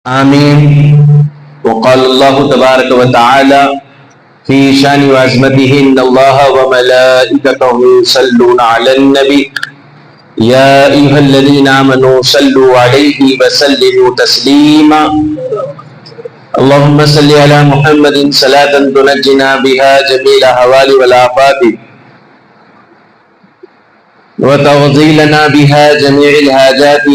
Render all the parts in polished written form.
آمين. وقال الله تبارك وتعالى في شان وعظمته إن الله وملائكته يصلون على النبي يا أيها الذين آمنوا صلوا عليه وسلموا تسليما. اللهم صل على محمد صلاة تنجنا بها جميع الأهوال والآفات وتغضي بها جميع الحاجات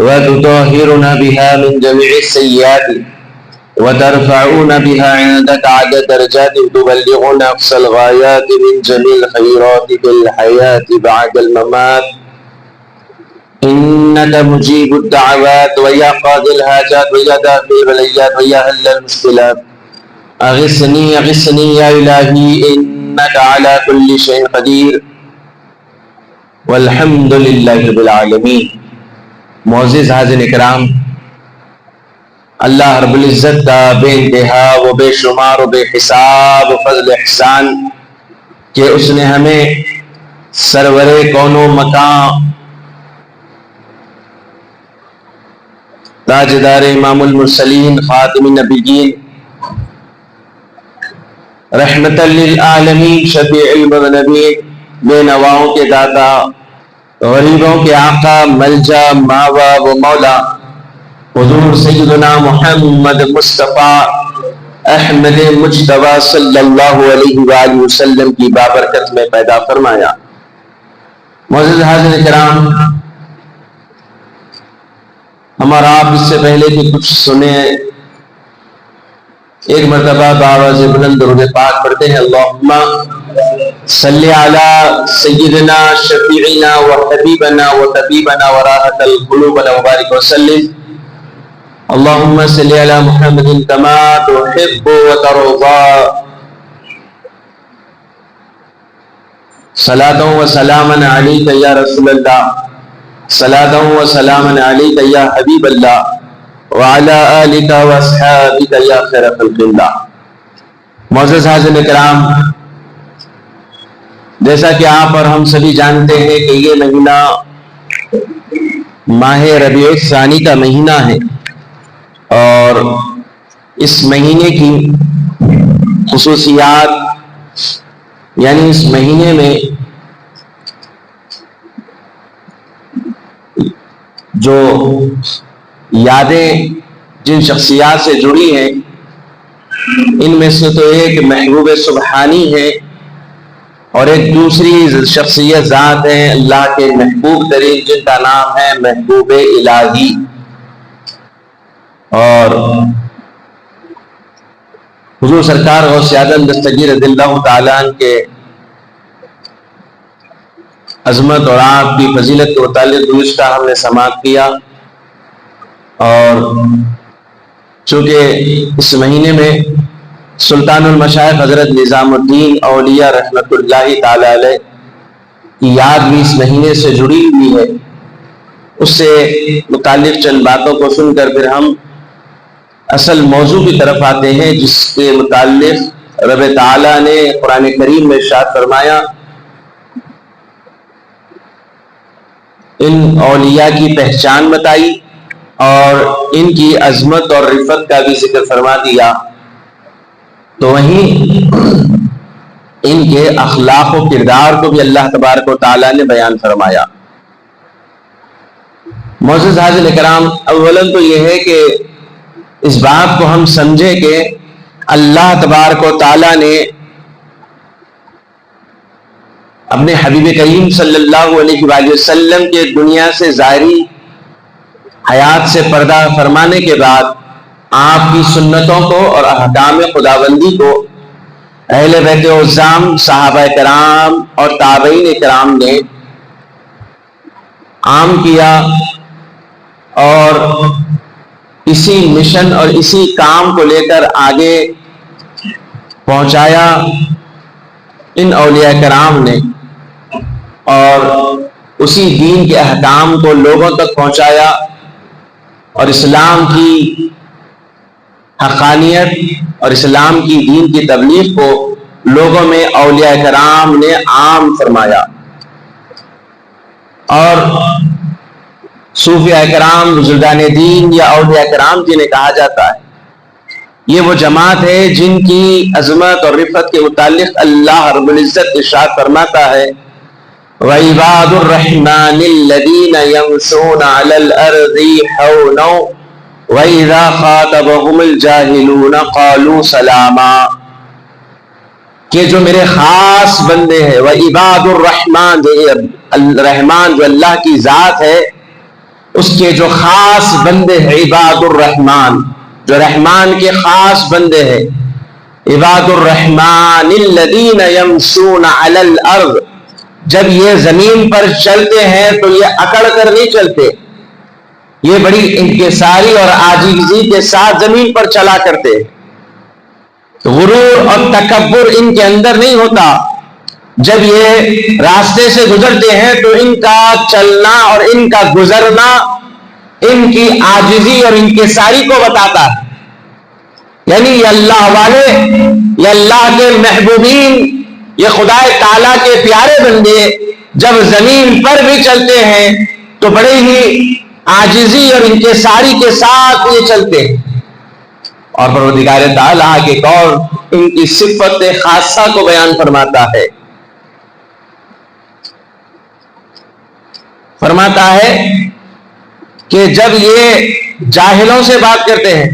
وتطهرنا بها من جميع السيئات وترفعون بها عندك عدد درجات وتبلغنا أقصى الغايات من جميع الخيرات في الحياة بعد الممات إنك مجيب الدعوات ويا قاضي الحاجات ويا دافع البليات ويا حل المشكلات أغثني أغثني يا إلهي إنك على كل شيء قدير والحمد للہ رب العالمین. معزز حاضرین اکرام، اللہ رب العزت کا بے انتہا و بے شمار و بے حساب و فضل احسان کہ اس نے ہمیں سرور کون و مکان تاجدار امام المرسلین خاتم النبیین رحمت للعالمین شفیع المذنبین بے نواؤں کے داتا غریبوں کے آقا ملجا ماوا و مولا حضور سیدنا محمد مصطفیٰ احمد مجتبیٰ صلی اللہ علیہ وآلہ وسلم کی بابرکت میں پیدا فرمایا. معزز حاضرین کرام، ہمارا آپ اس سے پہلے بھی کچھ سنے، ایک مرتبہ بآواز بلند درود پاک پڑھتے ہیں. اللہم صلی علی سیدنا شفیعنا و حبیبنا و طبیبنا و راحت القلوبنا مبارک وسلم. اللہم صلی علی محمد کما تحب و ترضا. صلاۃ و سلاما علیک یا رسول اللہ، صلاۃ و سلاما علیک یا حبیب اللہ وعلی آلک و اصحابک یا خیر خلق اللہ. معزز حاضرین کرام، جیسا کہ آپ اور ہم سبھی جانتے ہیں کہ یہ مہینہ ماہ ربیع الثانی کا مہینہ ہے، اور اس مہینے کی خصوصیات یعنی اس مہینے میں جو یادیں جن شخصیات سے جڑی ہیں، ان میں سے تو ایک محبوب سبحانی ہے اور ایک دوسری شخصیت ذات ہے اللہ کے محبوب ترین، جن کا نام ہے محبوب الہی. اور حضور سرکار غوث اعظم دستگیر رضی اللہ تعالیٰ عنہ کے عظمت اور آپ کی فضیلت کے متعلق دروش کا ہم نے سماعت کیا. اور چونکہ اس مہینے میں سلطان المشائخ حضرت نظام الدین اولیاء رحمت اللہ تعالی علیہ کی یاد بھی اس مہینے سے جڑی ہوئی ہے، اس سے متعلق چند باتوں کو سن کر پھر ہم اصل موضوع کی طرف آتے ہیں، جس کے متعلق رب تعالی نے قرآن کریم میں ارشاد فرمایا. ان اولیاء کی پہچان بتائی اور ان کی عظمت اور رفعت کا بھی ذکر فرما دیا، تو وہیں ان کے اخلاق و کردار کو بھی اللہ تبارک و تعالیٰ نے بیان فرمایا. معزز حاضرین کرام، اولاً تو یہ ہے کہ اس بات کو ہم سمجھیں کہ اللہ تبارک و تعالیٰ نے اپنے حبیب کریم صلی اللہ علیہ وآلہ وسلم کے دنیا سے ظاہری حیات سے پردہ فرمانے کے بعد آپ کی سنتوں کو اور احکام خداوندی کو اہل بیت عظام، صحابہ کرام اور تابعین کرام نے عام کیا، اور اسی مشن اور اسی کام کو لے کر آگے پہنچایا ان اولیاء کرام نے، اور اسی دین کے احکام کو لوگوں تک پہنچایا، اور اسلام کی حقانیت اور اسلام کی دین کی تبلیغ کو لوگوں میں اولیاء کرام نے عام فرمایا. اور صوفیاء کرام، بزرگان دین یا اولیاء کرام جنہیں کہا جاتا ہے، یہ وہ جماعت ہے جن کی عظمت اور رفعت کے متعلق اللہ رب العزت ارشاد فرماتا ہے وَعِبَادُ الرَّحْمَنِ الَّذِينَ يَمْشُونَ عَلَى الْأَرْضِ هَوْنًا وَإِذَا خَاطَبَهُمُ الْجَاهِلُونَ قَالُوا سَلَامًا، کہ جو میرے خاص بندے ہیں، وَعِبَادُ الرَّحْمَنِ، الرحمن جو اللہ کی ذات ہے اس کے جو خاص بندے ہیں، عباد الرحمن جو رحمان کے خاص بندے ہیں، عباد الرحمن الذین یمشون علی الارض، جب یہ زمین پر چلتے ہیں تو یہ اکڑ کر نہیں چلتے، یہ بڑی انکساری اور عاجزی کے ساتھ زمین پر چلا کرتے، غرور اور تکبر ان کے اندر نہیں ہوتا، جب یہ راستے سے گزرتے ہیں تو ان کا چلنا اور ان کا گزرنا ان کی عاجزی اور انکساری کو بتاتا ہے، یعنی یہ اللہ والے، یہ اللہ کے محبوبین، یہ خدا تعالیٰ کے پیارے بندے جب زمین پر بھی چلتے ہیں تو بڑے ہی عاجزی اور انکساری کے ساتھ یہ چلتے ہیں، اور پروردگار تعالیٰ کے قول ان کی صفت خاصہ کو بیان فرماتا ہے، فرماتا ہے کہ جب یہ جاہلوں سے بات کرتے ہیں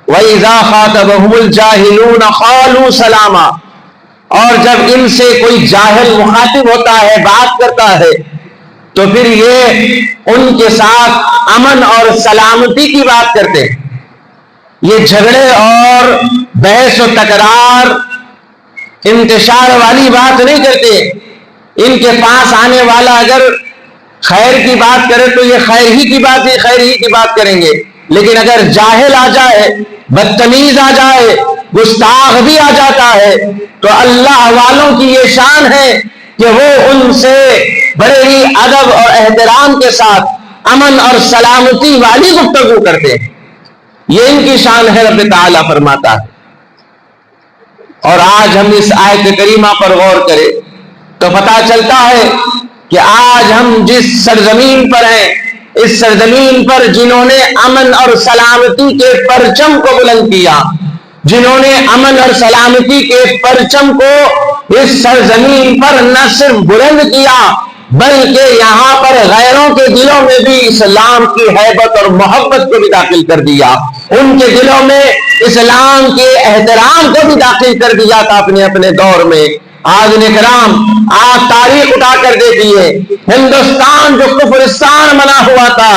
وَإِذَا خَاطَبَهُمُ الْجَاهِلُونَ قَالُوا سَلَامًا، اور جب ان سے کوئی جاہل مخاطب ہوتا ہے، بات کرتا ہے، تو پھر یہ ان کے ساتھ امن اور سلامتی کی بات کرتے ہیں، یہ جھگڑے اور بحث و تکرار انتشار والی بات نہیں کرتے، ان کے پاس آنے والا اگر خیر کی بات کرے تو یہ خیر ہی کی بات کریں گے، لیکن اگر جاہل آ جائے، بدتمیز آ جائے، گستاخ بھی آ جاتا ہے تو اللہ والوں کی یہ شان ہے کہ وہ ان سے بڑے ہی ادب اور احترام کے ساتھ امن اور سلامتی والی گفتگو کرتے ہیں، یہ ان کی شان ہے، رب تعالیٰ فرماتا ہے۔ اور آج ہم اس آیت کریمہ پر غور کریں تو پتہ چلتا ہے کہ آج ہم جس سرزمین پر ہیں، اس سرزمین پر جنہوں نے امن اور سلامتی کے پرچم کو بلند کیا، جنہوں نے امن اور سلامتی کے پرچم کو اس سرزمین پر نہ صرف بلند کیا بلکہ یہاں پر غیروں کے دلوں میں بھی اسلام کی ہیبت اور محبت کو بھی داخل کر دیا، ان کے دلوں میں اسلام کے احترام کو بھی داخل کر دیا تھا اپنے اپنے دور میں۔ آدھن کرام، آج تاریخ اٹھا کر دیکھیے، ہندوستان جو کفرستان بنا ہوا تھا،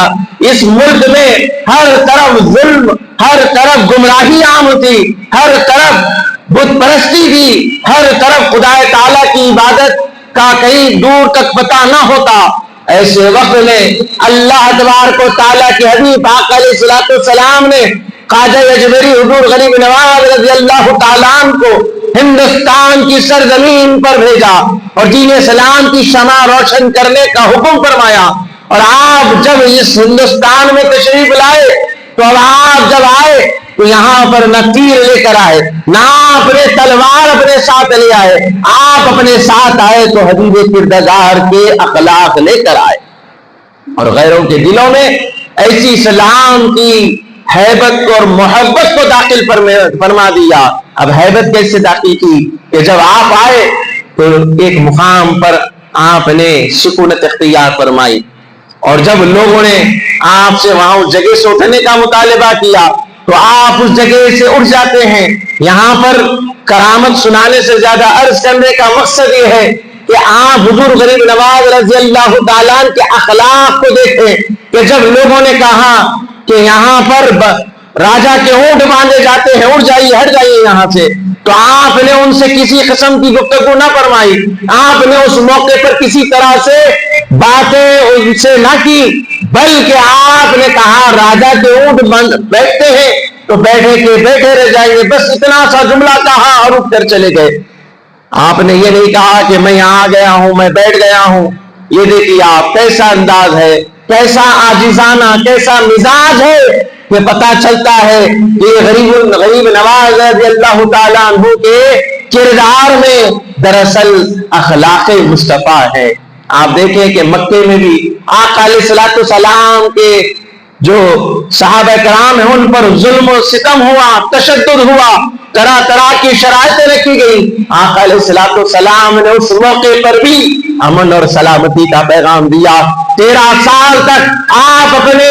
اس ملک میں ہر طرف ظلم، ہر طرف گمراہی عام تھی، ہر طرف بت پرستی تھی، ہر طرف خدا تعالیٰ کی عبادت کا کہیں دور تک پتہ نہ ہوتا، ایسے وقت میں اللہ تبارک و تعالیٰ کے حبیب پاک علیہ السلام نے خواجہ اجمیری حضور غریب نواز رضی اللہ تعالیٰ عنہ کو ہندوستان کی سرزمین پر بھیجا اور دین اسلام کی شمع روشن کرنے کا حکم فرمایا، اور آپ جب اس ہندوستان میں تشریف لائے تو اب آپ جب آئے تو یہاں پر نہ تیر لے کر آئے، نہ اپنے تلوار اپنے ساتھ لے آئے، آپ اپنے ساتھ آئے تو حبیب کردگار کے اخلاق لے کر آئے، اور غیروں کے دلوں میں ایسی اسلام کی ہیبت اور محبت کو داخل فرما دیا۔ اب ہیبت کیسے داخل کی کہ جب آپ آئے تو ایک مقام پر آپ نے سکونت اختیار فرمائی، اور جب لوگوں نے آپ سے وہاں اس جگہ سے اٹھنے کا مطالبہ کیا تو آپ اس جگہ سے اٹھ جاتے ہیں۔ یہاں پر کرامت سنانے سے زیادہ عرض کرنے کا مقصد یہ ہے کہ آپ حضور غریب نواز رضی اللہ تعالیٰ عنہ کے اخلاق کو دیکھیں کہ جب لوگوں نے کہا کہ یہاں پر راجا کے اونٹ باندھے جاتے ہیں، اٹھ جائیے، ہٹ جائیے یہاں سے، تو آپ نے ان سے کسی قسم کی گفتگو نہ فرمائی، آپ نے اس موقع پر کسی طرح سے باتیں ان سے نہ کی، بلکہ آپ نے کہا راجا کے اونٹ بیٹھتے ہیں تو بیٹھے کے بیٹھے رہ جائیں گے، بس اتنا سا جملہ کہا اور اٹھ کر چلے گئے۔ آپ نے یہ نہیں کہا کہ میں یہاں آ گیا ہوں، میں بیٹھ گیا ہوں۔ یہ دیکھیے آپ کیسا انداز ہے، کیسا عاجزانہ، کیسا مزاج ہے کہ پتہ چلتا ہے کہ یہ غریب نواز رضی اللہ تعالیٰ عنہ کے کردار میں دراصل اخلاق مصطفیٰ ہے۔ آپ دیکھیں کہ مکے میں بھی آقا علیہ الصلوۃ والسلام کے جو صحابہ کرام ہیں ان پر ظلم و ستم ہوا، تشدد ہوا، طرح طرح کی شرائطیں رکھی گئی، آقا علیہ الصلوۃ والسلام نے اس موقع پر بھی امن اور سلامتی کا پیغام دیا۔ 13 سال تک آپ اپنے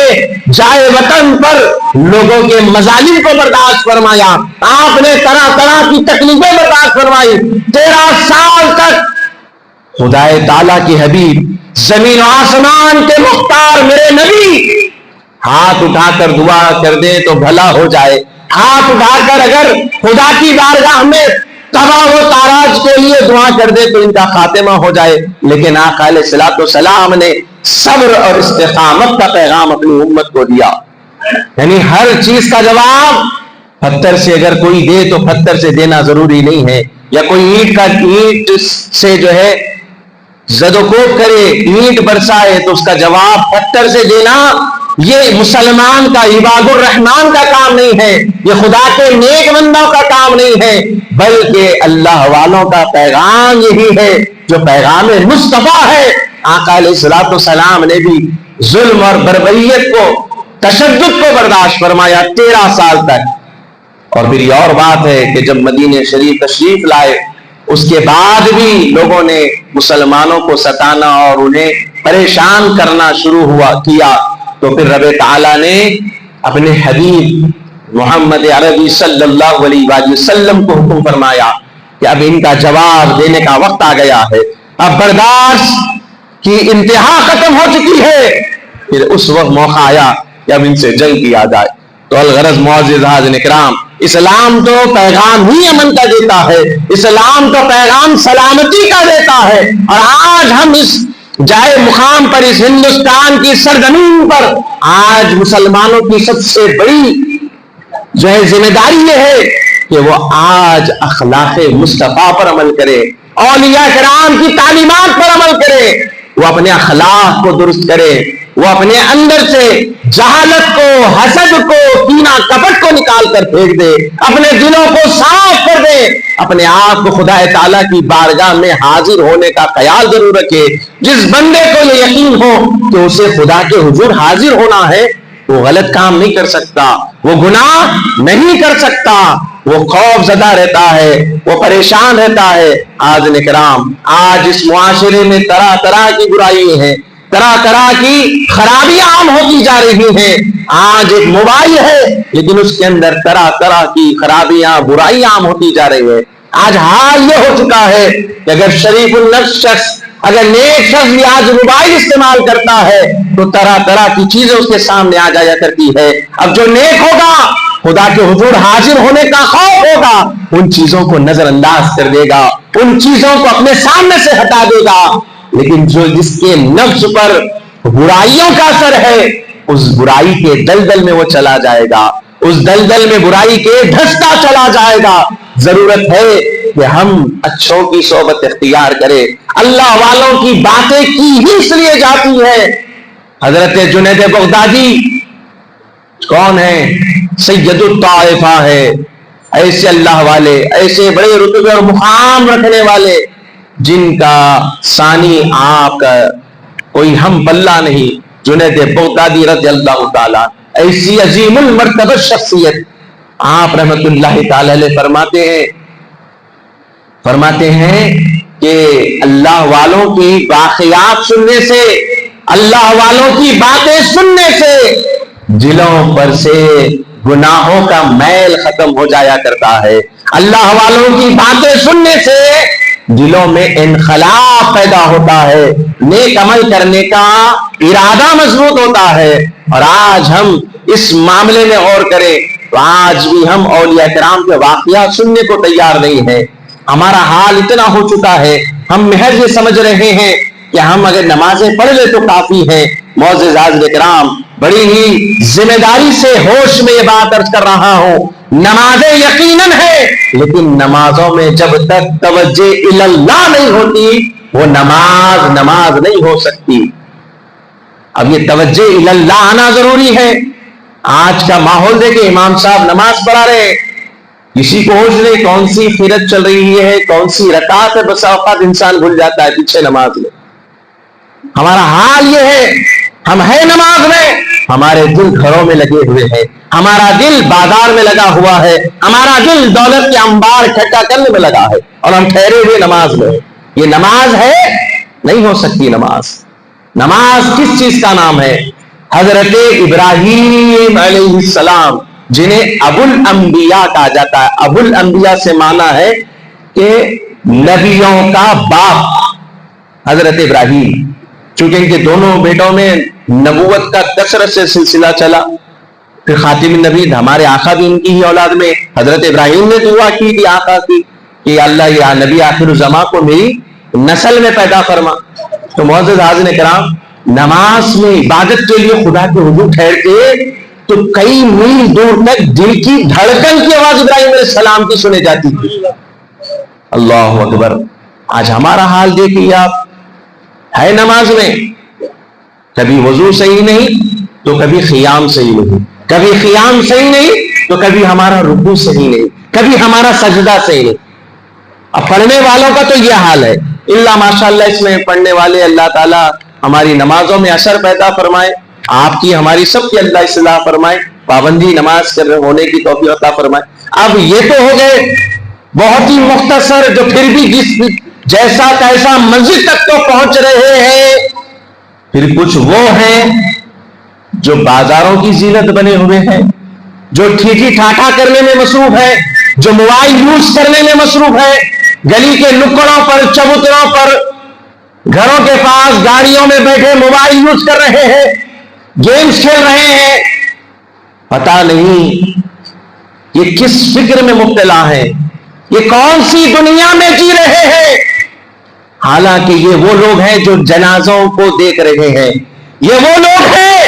جائے وطن پر لوگوں کے مظالم کو برداشت فرمایا، آپ نے طرح طرح کی تکلیفیں برداشت فرمائی۔ 13 سال تک خدا تعالیٰ کے حبیب، زمین و آسمان کے مختار میرے نبی ہاتھ اٹھا کر دعا کر دے تو بھلا ہو جائے، ہاتھ اٹھا کر اگر خدا کی بارگاہ میں تباہ و تاراج کے لیے دعا کر دے تو ان کا خاتمہ ہو جائے، لیکن آقا علیہ الصلوۃ والسلام نے صبر اور استقامت کا پیغام اپنی امت کو دیا۔ یعنی ہر چیز کا جواب پتھر سے اگر کوئی دے تو پتھر سے دینا ضروری نہیں ہے، یا کوئی اینٹ سے جو ہے زد و کوب کرے، اینٹ برسائے تو اس کا جواب پتھر سے دینا یہ مسلمان کا، عباد الرحمان کا کام نہیں ہے، یہ خدا کے نیک بندوں کا کام نہیں ہے، بلکہ اللہ والوں کا پیغام یہی ہے جو پیغام مصطفیٰ ہے۔ آقا علیہ الصلوۃ والسلام نے بھی ظلم اور بربریت کو، تشدد کو برداشت فرمایا 13 سال تک۔ اور پھر یہ اور بات ہے کہ جب مدینہ شریف تشریف لائے اس کے بعد بھی لوگوں نے مسلمانوں کو ستانا اور انہیں پریشان کرنا شروع کیا، تو پھر رب تعالیٰ نے اپنے حبیب محمد عربی صلی اللہ علیہ وآلہ وسلم کو حکم فرمایا کہ اب ان کا جواب دینے کا وقت آ گیا ہے، اب برداشت کی انتہا ختم ہو چکی ہے۔ پھر اس وقت موقع آیا کہ اب ان سے جنگ کیا جائے۔ تو الغرض معزز حاضرین اکرام، اسلام تو پیغام ہی امن کا دیتا ہے، اسلام تو پیغام سلامتی کا دیتا ہے، اور آج ہم اس جائے مقام پر، اس ہندوستان کی سرزمین پر آج مسلمانوں کی سب سے بڑی جو ہے ذمہ داری یہ ہے کہ وہ آج اخلاق مصطفیٰ پر عمل کرے، اولیاء کرام کی تعلیمات پر عمل کرے، وہ اپنے اخلاق کو درست کرے، وہ اپنے اندر سے جہالت کو، حسد کو، کینہ کپٹ کو نکال کر پھینک دے، اپنے دلوں کو صاف کر دے، اپنے آپ کو خدا تعالیٰ کی بارگاہ میں حاضر ہونے کا خیال ضرور رکھے۔ جس بندے کو یہ یقین ہو کہ اسے خدا کے حضور حاضر ہونا ہے، وہ غلط کام نہیں کر سکتا، وہ گناہ نہیں کر سکتا، وہ خوف زدہ رہتا ہے، وہ پریشان رہتا ہے۔ حاضرین اکرام، آج اس معاشرے میں طرح طرح کی برائی ہیں، طرح طرح کی خرابیاں عام ہوتی جا رہی ہیں۔ آج ایک موبائل ہے لیکن اس کے اندر طرح طرح کی خرابیاں، برائی عام ہوتی جا رہی ہے۔ آج حال یہ ہو چکا ہے کہ اگر شریف النفس شخص، اگر نیک شخص بھی آج موبائل استعمال کرتا ہے تو طرح طرح کی چیزیں اس کے سامنے آ جایا کرتی ہے۔ اب جو نیک ہوگا، خدا کے حضور حاضر ہونے کا خوف ہوگا، ان چیزوں کو نظر انداز کر دے گا، ان چیزوں کو اپنے سامنے سے ہٹا دے گا۔ لیکن جس کے نفس پر برائیوں کا اثر ہے، اس برائی کے دلدل میں وہ چلا جائے گا، اس دلدل میں برائی کے دھستا چلا جائے گا۔ ضرورت ہے کہ ہم اچھوں کی صحبت اختیار کریں۔ اللہ والوں کی باتیں کی ہی اس لیے جاتی ہے۔ حضرت جنید بغدادی کون ہے؟ سید الطائفہ ہے۔ ایسے اللہ والے، ایسے بڑے رتبے اور مقام رکھنے والے جن کا ثانی آپ کا کوئی ہم پلہ نہیں، جنید بغدادی رضی اللہ تعالیٰ، ایسی عظیم المرتبہ شخصیت، آپ رحمت اللہ تعالی علیہ فرماتے ہیں کہ اللہ والوں کی واقعات سننے سے، اللہ والوں کی باتیں سننے سے دلوں پر سے گناہوں کا میل ختم ہو جایا کرتا ہے۔ اللہ والوں کی باتیں سننے سے دلوں میں انقلاب پیدا ہوتا ہے، نیک عمل کرنے کا ارادہ مضبوط ہوتا ہے۔ اور آج ہم اس معاملے میں غور کریں تو آج بھی ہم اولیاء کرام کے واقعات سننے کو تیار نہیں ہیں۔ ہمارا حال اتنا ہو چکا ہے، ہم محض یہ سمجھ رہے ہیں کہ ہم اگر نمازیں پڑھ لیں تو کافی ہے۔ معزز حضرات کرام، بڑی ہی ذمہ داری سے ہوش میں یہ بات عرض کر رہا ہوں، نمازیں یقیناً ہے، لیکن نمازوں میں جب تک توجہ اللہ نہیں ہوتی وہ نماز نہیں ہو سکتی۔ اب یہ توجہ اللہ آنا ضروری ہے۔ آج کا ماحول دیکھیں، امام صاحب نماز پڑھا رہے، کسی کو ہوش نہیں کون سی قرات چل رہی ہے، کون سی رکعت ہے، بس اوقات انسان بھول جاتا ہے پیچھے نماز میں۔ ہمارا حال یہ ہے، ہم ہیں نماز میں، ہمارے دل گھروں میں لگے ہوئے ہیں، ہمارا دل بازار میں لگا ہوا ہے، ہمارا دل دولت کے انبار اکٹھا کرنے میں لگا ہے، اور ہم ٹھہرے ہوئے نماز میں۔ یہ نماز ہے؟ نہیں ہو سکتی نماز۔ نماز کس چیز کا نام ہے؟ حضرت ابراہیم علیہ السلام، جنہیں ابو الانبیاء کہا جاتا ہے۔ ابو الانبیاء سے معنی ہے کہ نبیوں کا باپ، حضرت ابراہیم، چونکہ ان کے دونوں بیٹوں میں نبوت کا کثرت سے سلسلہ چلا، پھر خاتم النبی ہمارے آقا بھی ان کی ہی اولاد میں۔ حضرت ابراہیم نے دعا کی تھی آقا کی کہ اللہ یا نبی آخر الزمان کو میری نسل میں پیدا فرما۔ تو معزز حاضرین کرام، نماز میں عبادت کے لیے خدا کے حضور ٹھہرتے تو کئی میل دور تک دل کی دھڑکن کی آواز ابراہیم علیہ السلام کی سنے جاتی تھی۔ اللہ اکبر۔ آج ہمارا حال دیکھیے آپ، ہے نماز میں کبھی وضو صحیح نہیں تو کبھی قیام صحیح نہیں، کبھی قیام صحیح نہیں تو کبھی ہمارا رکوع صحیح نہیں، کبھی ہمارا سجدہ صحیح نہیں۔ اب پڑھنے والوں کا تو یہ حال ہے، اللہ ماشاءاللہ اس میں پڑھنے والے اللہ تعالیٰ ہماری نمازوں میں اثر پیدا فرمائے، آپ کی ہماری سب کی اللہ اصلاح فرمائے، پابندی نماز کر ہونے کی توفیق عطا فرمائے۔ اب یہ تو ہو گئے بہت ہی مختصر، جو پھر بھی جیسا کیسا منزل تک تو پہنچ رہے ہیں۔ پھر کچھ وہ ہیں جو بازاروں کی زینت بنے ہوئے ہیں، جو ٹھیٹھی ٹھاٹھا کرنے میں مصروف ہے، جو موبائل یوز کرنے میں مصروف ہے، گلی کے نکڑوں پر، چبوتروں پر، گھروں کے پاس گاڑیوں میں بیٹھے موبائل یوز کر رہے ہیں، گیمز کھیل رہے ہیں۔ پتہ نہیں یہ کس فکر میں مبتلا ہیں، یہ کون سی دنیا میں جی رہے ہیں۔ حالانکہ یہ وہ لوگ ہیں جو جنازوں کو دیکھ رہے ہیں، یہ وہ لوگ ہیں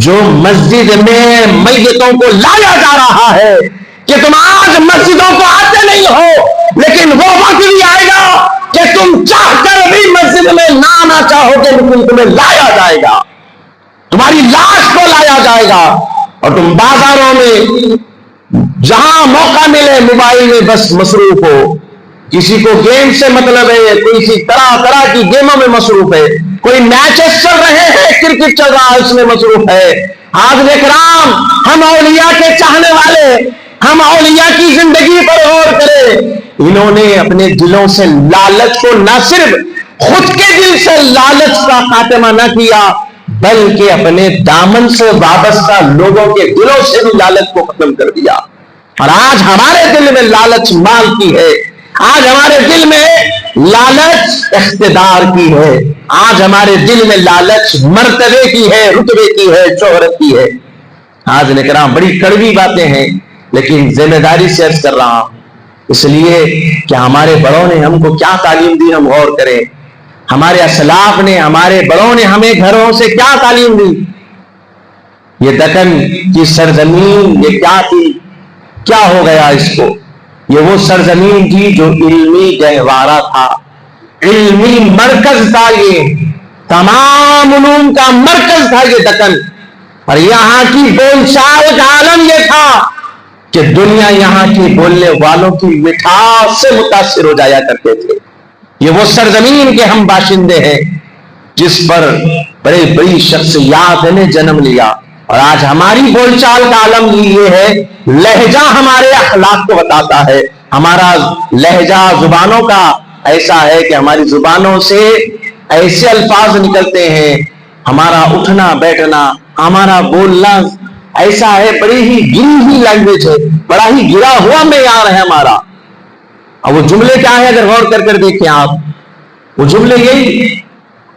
جو مسجد میں میتوں کو لایا جا رہا ہے کہ تم آج مسجدوں کو آتے نہیں ہو، لیکن وہ وقت بھی آئے گا کہ تم چاہ کر بھی مسجد میں نہ آنا چاہو گے، لیکن تمہیں لایا جائے گا، تمہاری لاش کو لایا جائے گا، اور تم بازاروں میں جہاں موقع ملے موبائل میں بس مصروف ہو۔ کسی کو گیم سے مطلب ہے، کوئی اسی طرح طرح کی گیموں میں مصروف ہے، کوئی میچز چل رہے ہیں، کرکٹ چل رہا ہے اس میں مصروف ہے۔ حاضرین کرام، ہم اولیاء کے چاہنے والے، ہم اولیاء کی زندگی پر غور کریں۔ انہوں نے اپنے دلوں سے لالچ کو نہ صرف خود کے دل سے لالچ کا خاتمہ نہ کیا، بلکہ اپنے دامن سے وابستہ لوگوں کے دلوں سے بھی لالچ کو ختم کر دیا۔ اور آج ہمارے دل میں لالچ مال کی ہے، آج ہمارے دل میں لالچ اقتدار کی ہے، آج ہمارے دل میں لالچ مرتبے کی ہے، رتبے کی ہے، شہرت کی ہے۔ حاضرین کرام، بڑی کڑوی باتیں ہیں، لیکن ذمہ داری سے عرض کر رہا ہوں، اس لیے کہ ہمارے بڑوں نے ہم کو کیا تعلیم دی، ہم غور کریں۔ ہمارے اسلاف نے، ہمارے بڑوں نے ہمیں گھروں سے کیا تعلیم دی۔ یہ دکن کی سرزمین یہ کیا تھی، کیا ہو گیا اس کو؟ یہ وہ سرزمین تھی جو علمی گہوارہ تھا، علمی مرکز تھا، یہ تمام علوم کا مرکز تھا یہ دکن، اور یہاں کی بول چال کا عالم یہ تھا کہ دنیا یہاں کی بولنے والوں کی مٹھاس سے متاثر ہو جایا کرتے تھے۔ یہ وہ سرزمین کے ہم باشندے ہیں جس پر بڑے بڑی شخصیات نے جنم لیا، اور آج ہماری بول چال کا عالم یہ ہے، لہجہ ہمارے اخلاق کو بتاتا ہے۔ ہمارا لہجہ زبانوں کا ایسا ہے کہ ہماری زبانوں سے ایسے الفاظ نکلتے ہیں، ہمارا اٹھنا بیٹھنا، ہمارا بولنا ایسا ہے، بڑی ہی گری ہوئی لینگویج ہے، بڑا ہی گرا ہوا معیار ہے ہمارا۔ اور وہ جملے کیا ہے اگر غور کر دیکھیں آپ، وہ جملے یہی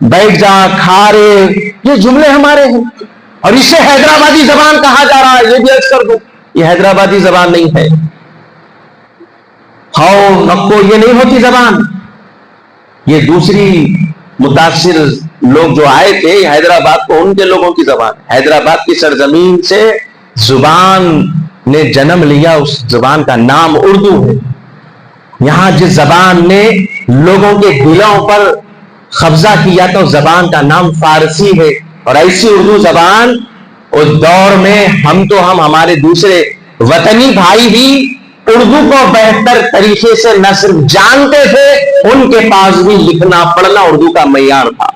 بیٹھ جا، کھا رے، یہ جملے ہمارے ہیں، اور اسے حیدرآبادی زبان کہا جا رہا ہے۔ یہ بھی عرض کر دوں، یہ حیدرآبادی زبان نہیں ہے، کھاؤ نکو یہ نہیں ہوتی زبان، یہ دوسری متاثر لوگ جو آئے تھے حیدرآباد کو، ان کے لوگوں کی زبان، حیدرآباد کی سرزمین سے زبان نے جنم لیا، اس زبان کا نام اردو ہے۔ یہاں جس زبان نے لوگوں کے دلوں پر قبضہ کیا تو زبان کا نام فارسی ہے، اور ایسی اردو زبان اس دور میں ہم ہمارے دوسرے وطنی بھائی بھی اردو کو بہتر طریقے سے نہ صرف جانتے تھے، ان کے پاس بھی لکھنا پڑھنا اردو کا معیار تھا۔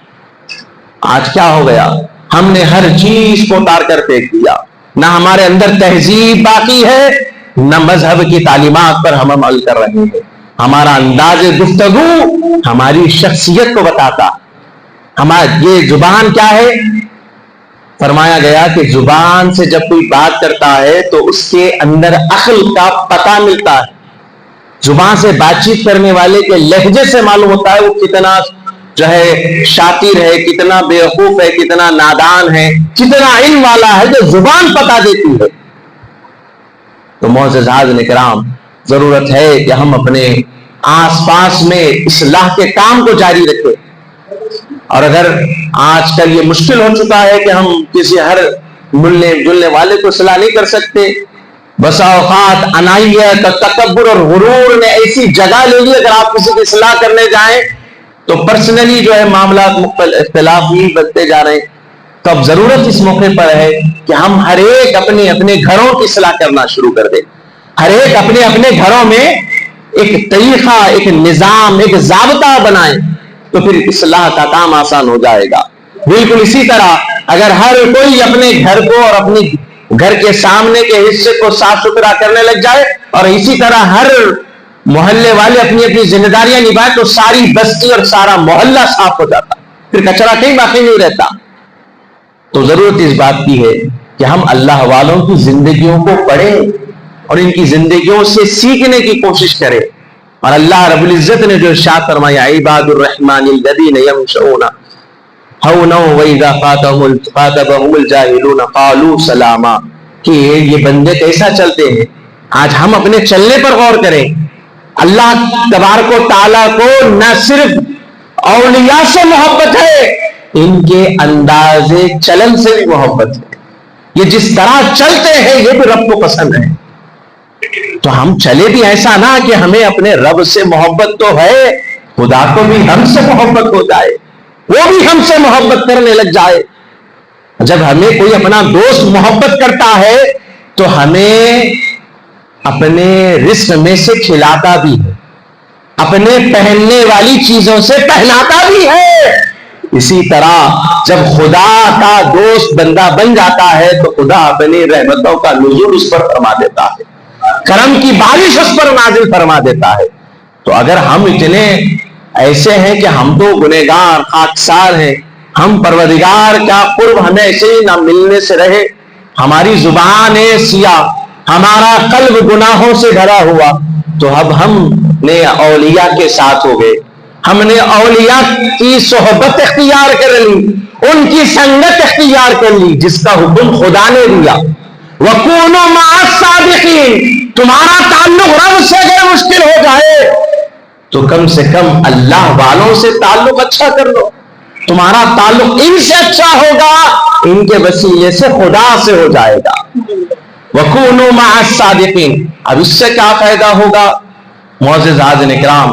آج کیا ہو گیا؟ ہم نے ہر چیز کو اتار کر پھینک دیا، نہ ہمارے اندر تہذیب باقی ہے، نہ مذہب کی تعلیمات پر ہم عمل کر رہے ہیں۔ ہمارا انداز گفتگو ہماری شخصیت کو بتاتا۔ یہ زبان کیا ہے؟ فرمایا گیا کہ زبان سے جب کوئی بات کرتا ہے تو اس کے اندر عقل کا پتہ ملتا ہے۔ زبان سے بات چیت کرنے والے کے لہجے سے معلوم ہوتا ہے وہ کتنا جو ہے شاطر ہے، کتنا بیوقوف ہے، کتنا نادان ہے، کتنا علم والا ہے، جو زبان پتہ دیتی ہے۔ تو معزز حاضرین کرام، ضرورت ہے کہ ہم اپنے آس پاس میں اصلاح کے کام کو جاری رکھیں۔ اور اگر آج کل یہ مشکل ہو چکا ہے کہ ہم کسی ہر ملنے جلنے والے کو اصلاح نہیں کر سکتے، بسا اوقات عنایت، تکبر اور غرور نے ایسی جگہ لے لی، اگر آپ کسی کی اصلاح کرنے جائیں تو پرسنلی جو ہے معاملات مختلف اختلافی بنتے جا رہے ہیں۔ تو اب ضرورت اس موقع پر ہے کہ ہم ہر ایک اپنے اپنے گھروں کی اصلاح کرنا شروع کر دیں۔ ہر ایک اپنے اپنے گھروں میں ایک طریقہ، ایک نظام، ایک ضابطہ بنائیں تو پھر اصلاح کا کام آسان ہو جائے گا۔ بالکل اسی طرح اگر ہر کوئی اپنے گھر کو اور اپنی گھر کے سامنے کے حصے کو صاف ستھرا کرنے لگ جائے اور اسی طرح ہر محلے والے اپنی اپنی ذمہ داریاں نبھائیں تو ساری بستی اور سارا محلہ صاف ہو جاتا، پھر کچرا کہیں باقی نہیں رہتا۔ تو ضرورت اس بات کی ہے کہ ہم اللہ والوں کی زندگیوں کو پڑھیں اور ان کی زندگیوں سے سیکھنے کی کوشش کریں۔ اور اللہ رب العزت نے جو ارشاد فرمایا، عباد الرحمن الذین یمشون ہونا وَإِذَا خَاطَبَهُمُ الْجَاهِلُونَ قَالُوا سَلَامًا، کہ یہ بندے کیسا چلتے ہیں۔ آج ہم اپنے چلنے پر غور کریں۔ اللہ تبارک و تعالیٰ کو نہ صرف اولیاء سے محبت ہے، ان کے انداز چلن سے بھی محبت ہے۔ یہ جس طرح چلتے ہیں یہ بھی رب کو پسند ہے۔ تو ہم چلے بھی ایسا نہ کہ ہمیں اپنے رب سے محبت تو ہے، خدا کو بھی ہم سے محبت ہو جائے، وہ بھی ہم سے محبت کرنے لگ جائے۔ جب ہمیں کوئی اپنا دوست محبت کرتا ہے تو ہمیں اپنے رزق میں سے کھلاتا بھی ہے، اپنے پہننے والی چیزوں سے پہناتا بھی ہے۔ اسی طرح جب خدا کا دوست بندہ بن جاتا ہے تو خدا اپنی رحمتوں کا نزول اس پر فرما دیتا ہے، کرم کی بارش اس پر نازل فرما دیتا ہے۔ تو اگر ہم اتنے ایسے ہیں کہ ہم تو گنہگار خاکسار ہیں، ہم پروردگار کا قرب ہمیں ایسے ہی نہ ملنے سے رہے، ہماری زبان سیاہ، ہمارا قلب گناہوں سے بھرا ہوا، تو اب ہم نے اولیاء کے ساتھ ہو گئے، ہم نے اولیاء کی صحبت اختیار کر لی، ان کی سنگت اختیار کر لی جس کا حکم خدا نے دیا۔ وَكُونُوا مَعَ الصَّادِقِينَ، تمہارا تعلق رب سے اگر مشکل ہو جائے تو کم سے کم اللہ والوں سے تعلق اچھا کر لو، تمہارا تعلق ان سے اچھا ہوگا، ان کے وسیلے سے خدا سے ہو جائے گا۔ وَكُونُوا مَعَ الصَّادِقِينَ، اب اس سے کیا فائدہ ہوگا؟ معزز حاضرین کرام،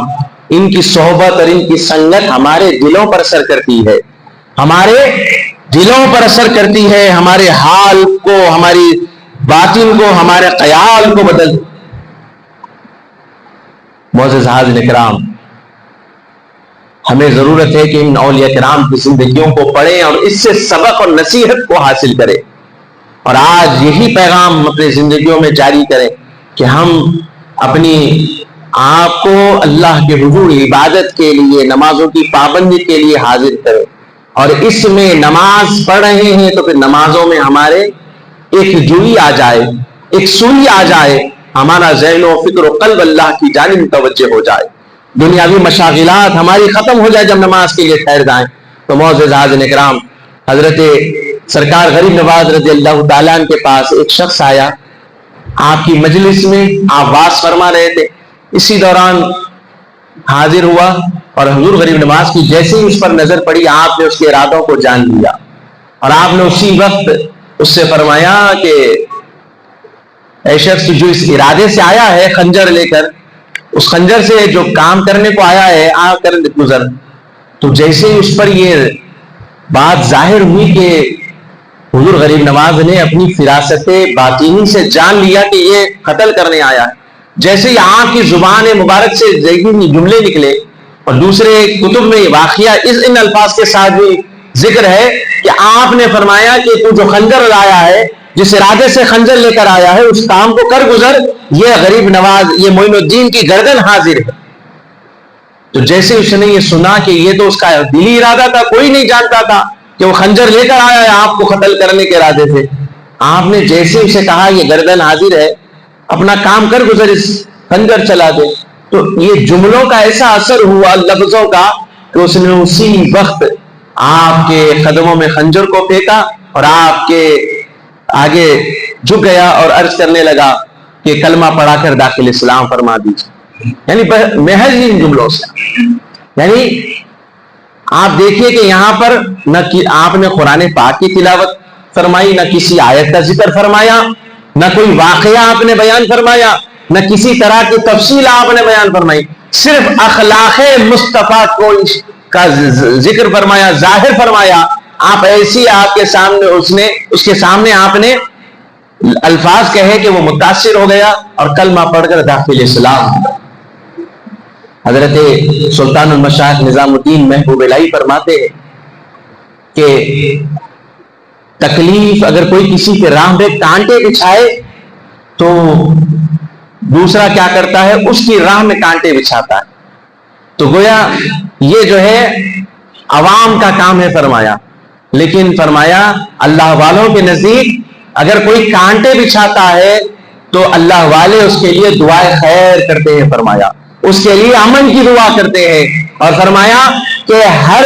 ان کی صحبت اور ان کی سنگت ہمارے دلوں پر اثر کرتی ہے، ہمارے دلوں پر اثر کرتی ہے، ہمارے حال کو، ہماری باطن کو، ہمارے خیال کو بدل۔ معزز حاضرین کرام، ہمیں ضرورت ہے کہ ان اولیاء کرام کی زندگیوں کو پڑھیں اور اس سے سبق اور نصیحت کو حاصل کریں، اور آج یہی پیغام اپنی زندگیوں میں جاری کریں کہ ہم اپنی آپ کو اللہ کے حضور عبادت کے لیے، نمازوں کی پابندی کے لیے حاضر کریں، اور اس میں نماز پڑھ رہے ہیں تو پھر نمازوں میں ہمارے ایک جوئی آ جائے، ایک سوئی آ جائے، ہمارا ذہن و فکر و قلب اللہ کی جانب متوجہ ہو جائے، دنیاوی مشاغلات ہماری ختم ہو جائے جب نماز کے لیے ٹھہر جائیں۔ تو معزز حاضرین کرام، حضرت سرکار غریب نواز رضی اللہ تعالیٰ عنہ کے پاس ایک شخص آیا، آپ کی مجلس میں آپ واعظ فرما رہے تھے، اسی دوران حاضر ہوا اور حضور غریب نواز کی جیسے ہی اس پر نظر پڑی آپ نے اس کے ارادوں کو جان لیا، اور آپ نے اسی وقت اس سے فرمایا کہ اے شخص جو اس ارادے سے آیا ہے خنجر لے کر، اس خنجر سے جو کام کرنے کو آیا ہے آ کر گزر۔ تو جیسے ہی اس پر یہ بات ظاہر ہوئی کہ حضور غریب نواز نے اپنی فراست باطینی سے جان لیا کہ یہ قتل کرنے آیا ہے، جیسے ہی آپ کی زبان مبارک سے جملے نکلے اور دوسرے کتب میں واقعہ ان الفاظ کے ساتھ بھی ذکر ہے کہ آپ نے فرمایا کہ تو جو خنجر لایا ہے، جس ارادے سے خنجر لے کر آیا ہے، اس کام کو کر گزر، یہ غریب نواز، یہ معین الدین کی گردن حاضر ہے۔ تو جیسے اس نے یہ سنا کہ یہ تو اس کا دلی ارادہ تھا، کوئی نہیں جانتا تھا کہ وہ خنجر لے کر آیا ہے آپ کو قتل کرنے کے ارادے سے، آپ نے جیسے اسے کہا یہ گردن حاضر ہے، اپنا کام کر گزر، اس خنجر چلا دے، تو یہ جملوں کا ایسا اثر ہوا لفظوں کا کہ اس نے اسی وقت آپ کے قدموں میں خنجر کو پھینکا اور آپ کے آگے جھک گیا اور عرض کرنے لگا کہ کلمہ پڑھا کر داخل اسلام فرما دیجیے۔ یعنی محض ان جملوں سے، یعنی آپ دیکھیے کہ یہاں پر نہ آپ نے قرآن پاک کی تلاوت فرمائی، نہ کسی آیت کا ذکر فرمایا، نہ کوئی واقعہ آپ نے بیان فرمایا، نہ کسی طرح کی تفصیل آپ نے بیان فرمائی، صرف اخلاق مصطفیٰ کو کا ذکر فرمایا، ظاہر فرمایا۔ آپ ایسی آپ کے سامنے اس کے سامنے آپ نے الفاظ کہے کہ وہ متاثر ہو گیا اور کلمہ پڑھ کر داخل اسلام۔ حضرت سلطان المشائخ نظام الدین محبوب الہی فرماتے ہیں کہ تکلیف اگر کوئی کسی کے راہ میں کانٹے بچھائے تو دوسرا کیا کرتا ہے، اس کی راہ میں کانٹے بچھاتا ہے، تو گویا یہ جو ہے عوام کا کام ہے فرمایا، لیکن فرمایا اللہ والوں کے نزدیک اگر کوئی کانٹے بچھاتا ہے تو اللہ والے اس کے لیے دعائے خیر کرتے ہیں فرمایا، اس کے لیے امن کی دعا کرتے ہیں، اور فرمایا کہ ہر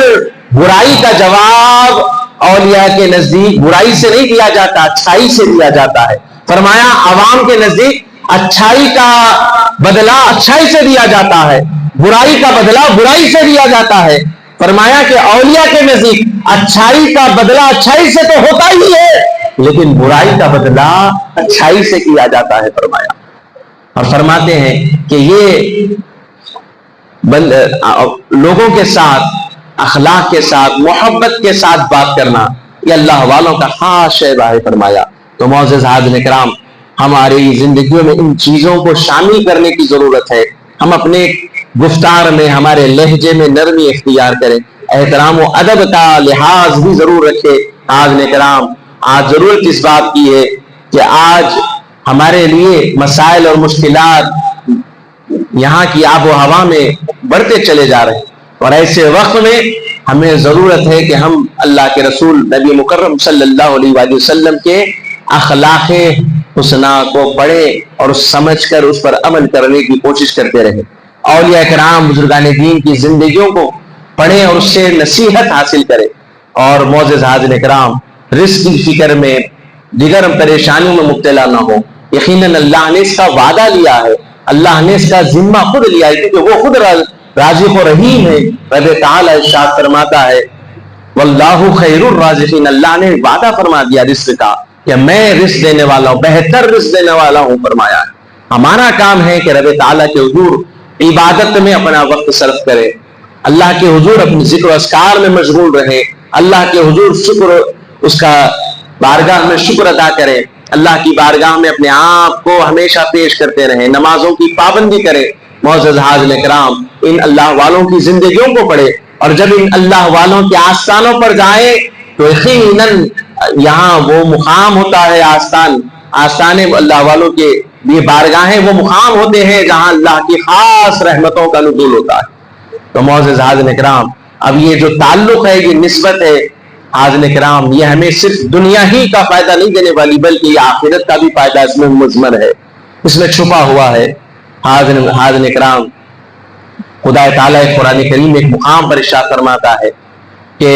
برائی کا جواب اولیاء کے نزدیک برائی سے نہیں دیا جاتا، اچھائی سے دیا جاتا ہے۔ فرمایا عوام کے نزدیک اچھائی کا بدلہ اچھائی سے دیا جاتا ہے، برائی کا بدلہ برائی سے دیا جاتا ہے۔ فرمایا کہ اولیاء کے نزدیک اچھائی کا بدلہ اچھائی سے تو ہوتا ہی ہے، لیکن برائی کا بدلہ اچھائی سے کیا جاتا ہے فرمایا۔ اور فرماتے ہیں کہ یہ لوگوں کے ساتھ اخلاق کے ساتھ محبت کے ساتھ بات کرنا یہ اللہ والوں کا خاص شعبہ ہے فرمایا۔ تو معزز حاضرین اکرام، ہماری زندگیوں میں ان چیزوں کو شامل کرنے کی ضرورت ہے۔ ہم اپنے گفتار میں، ہمارے لہجے میں نرمی اختیار کریں، احترام و ادب کا لحاظ بھی ضرور رکھے۔ حاضرین اکرام، آج ضرورت اس بات کی ہے کہ آج ہمارے لیے مسائل اور مشکلات یہاں کی آب و ہوا میں بڑھتے چلے جا رہے ہیں، اور ایسے وقت میں ہمیں ضرورت ہے کہ ہم اللہ کے رسول نبی مکرم صلی اللہ علیہ وآلہ وسلم کے اخلاق حسنہ کو پڑھیں اور سمجھ کر اس پر عمل کرنے کی کوشش کرتے رہیں۔ اولیاء کرام بزرگان دین کی زندگیوں کو پڑھیں اور اس سے نصیحت حاصل کریں۔ اور معزز حاضرین کرام، رزق کی فکر میں، دیگر پریشانیوں میں مبتلا نہ ہو۔ یقیناً اللہ نے اس کا وعدہ لیا ہے، اللہ نے اس کا ذمہ خود لیا ہے، کیونکہ وہ خود رازق و رحیم ہے۔ رب تعالی ارشاد فرماتا ہے واللہ خیر الرازقین، اللہ نے وعدہ فرما دیا رزق کا کہ میں رزق دینے والا ہوں، بہتر رزق دینے والا ہوں فرمایا ہے۔ ہمارا کام ہے کہ رب تعالیٰ کے حضور عبادت میں اپنا وقت صرف کرے، اللہ کے حضور اپنے ذکر و اذکار میں مشغول رہے، اللہ کے حضور شکر، اس کا بارگاہ میں شکر ادا کرے، اللہ کی بارگاہ میں اپنے آپ کو ہمیشہ پیش کرتے رہیں، نمازوں کی پابندی کرے۔ معزز حاضرین کرام، ان اللہ والوں کی زندگیوں کو پڑھے، اور جب ان اللہ والوں کے آستانوں پر جائیں تو یقیناً یہاں وہ مقام ہوتا ہے، آستانے اللہ والوں کے یہ بارگاہیں وہ مقام ہوتے ہیں جہاں اللہ کی خاص رحمتوں کا نزول ہوتا ہے۔ تو معزز حاضرین کرام، اب یہ جو تعلق ہے، یہ نسبت ہے حاضرین کرام، یہ ہمیں صرف دنیا ہی کا فائدہ نہیں دینے والی بلکہ یہ آخرت کا بھی فائدہ اس میں مضمر ہے، اس میں چھپا ہوا ہے۔ حاضرین کرام، خدا تعالیٰ قرآن کریم ایک مقام پر ارشاد فرماتا ہے کہ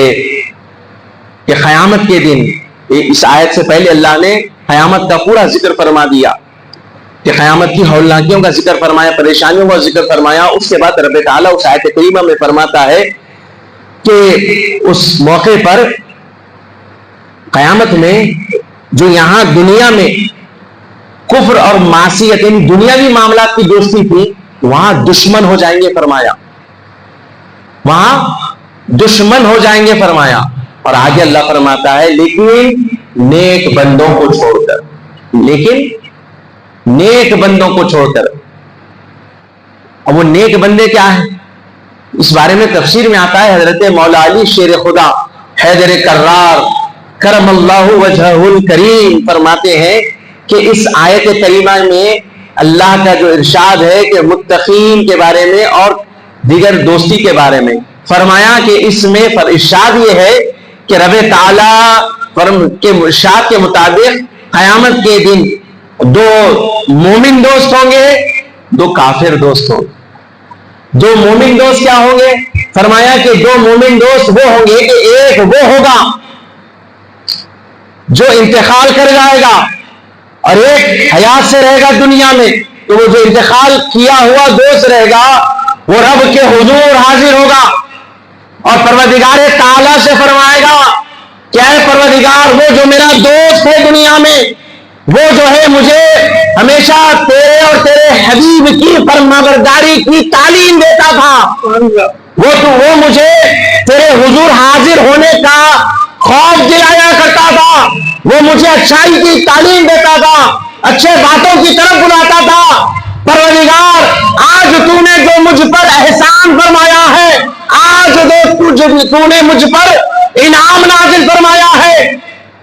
قیامت کے دن، اس آیت سے پہلے اللہ نے قیامت کا پورا ذکر فرما دیا کہ قیامت کی ہولناکیوں کا ذکر فرمایا، پریشانیوں کا ذکر فرمایا۔ اس کے بعد رب تعالیٰ اس آیت کریمہ میں فرماتا ہے کہ اس موقع پر قیامت میں جو یہاں دنیا میں کفر اور معصیت، یعنی دنیاوی معاملات کی دوستی تھی، وہاں دشمن ہو جائیں گے فرمایا، وہاں دشمن ہو جائیں گے فرمایا۔ اور آگے اللہ فرماتا ہے لیکن نیک بندوں کو چھوڑ کر، لیکن نیک بندوں کو چھوڑ کر۔ اور وہ نیک بندے کیا ہیں؟ اس بارے میں تفسیر میں آتا ہے، حضرت مولا علی شیر خدا حیدر کرار کرم اللہ وجہہ الکریم فرماتے ہیں کہ اس آیت کریمہ میں اللہ کا جو ارشاد ہے کہ متقین کے بارے میں اور دیگر دوستی کے بارے میں فرمایا کہ اس میں ارشاد یہ ہے کہ رب تعالیٰ کے ارشاد کے مطابق قیامت کے دن دو مومن دوست ہوں گے، دو کافر دوست ہوں گے۔ دو مومن دوست کیا ہوں گے؟ فرمایا کہ دو مومن دوست وہ ہوں گے کہ ایک وہ ہوگا جو انتقال کر جائے گا اور ایک حیات سے رہے گا دنیا میں، تو وہ جو انتقال کیا ہوا دوست رہے گا وہ رب کے حضور حاضر ہوگا اور پروردگار تعالیٰ سے فرمائے گا کیا ہے پروردگار، وہ جو میرا دوست ہے دنیا میں، وہ جو ہے مجھے ہمیشہ تیرے اور تیرے حبیب کی فرمانبرداری کی تعلیم دیتا تھا، وہ مجھے تیرے حضور حاضر ہونے کا خوف دلایا کرتا تھا، وہ مجھے اچھائی کی تعلیم دیتا تھا، اچھے باتوں کی طرف بلاتا تھا۔ پروردگار آج تو نے جو مجھ پر احسان فرمایا ہے، آج تو نے مجھ پر انعام نازل فرمایا ہے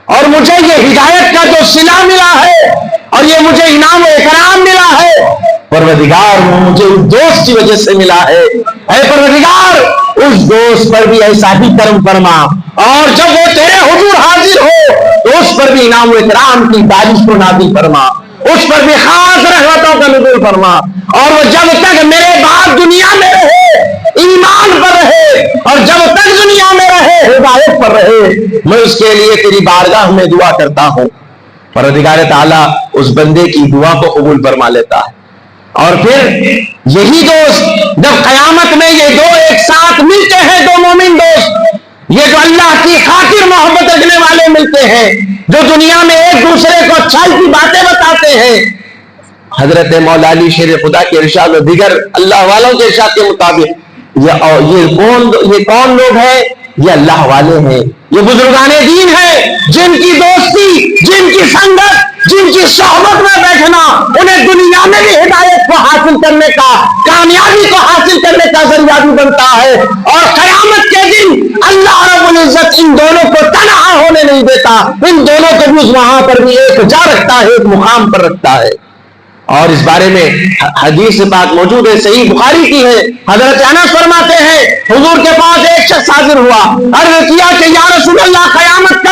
اور مجھے یہ ہدایت کا جو صلہ ملا ہے اور یہ مجھے انعام و اکرام ملا ہے، پروردگار وہ مجھے اس دوست کی وجہ سے ملا ہے۔ اے پروردگار اس دوست پر بھی ایسا ہی کرم فرما، اور جب وہ تیرے حضور حاضر ہو تو اس پر بھی انعام و اکرام کی بارش کو نازل فرما، اس پر بھی خاص رحمتوں کا نزول فرما، اور وہ جب تک میرے بعد دنیا میں رہے ایمان پر رہے اور جب تک دنیا میں رہے ہدایت پر رہے، میں اس کے لیے تیری بارگاہ میں دعا کرتا ہوں۔ پروردگار تعالیٰ اس بندے کی دعا کو قبول فرما لیتا ہے، اور پھر یہی دوست جب قیامت میں یہ دو ایک ساتھ ملتے ہیں، دو مومن دوست، یہ جو اللہ کی خاطر محبت رکھنے والے ملتے ہیں، جو دنیا میں ایک دوسرے کو اچھائی کی باتیں بتاتے ہیں، حضرت مولا علی شیر خدا کے ارشاد اور دیگر اللہ والوں کے ارشاد کے مطابق یہ کون لوگ ہیں؟ یہ اللہ والے ہیں، یہ بزرگان دین ہیں جن کی دوستی، جن کی سنگت، جن کی صحبت میں بیٹھنا انہیں دنیا میں بھی ہدایت کو حاصل کرنے کا، کامیابی کو حاصل کرنے کا ذریعہ بھی بنتا ہے، اور قیامت کے دن اللہ رب العزت ان دونوں کو تنہا ہونے نہیں دیتا، ان دونوں کو بھی وہاں پر بھی ایک جا رکھتا ہے، ایک مقام پر رکھتا ہے۔ اور اس بارے میں حدیث پاک موجود ہے، صحیح بخاری کی ہے، حضرت انس فرماتے ہیں حضور کے پاس ایک شخص حاضر ہوا، عرض کیا کہ یا رسول اللہ قیامت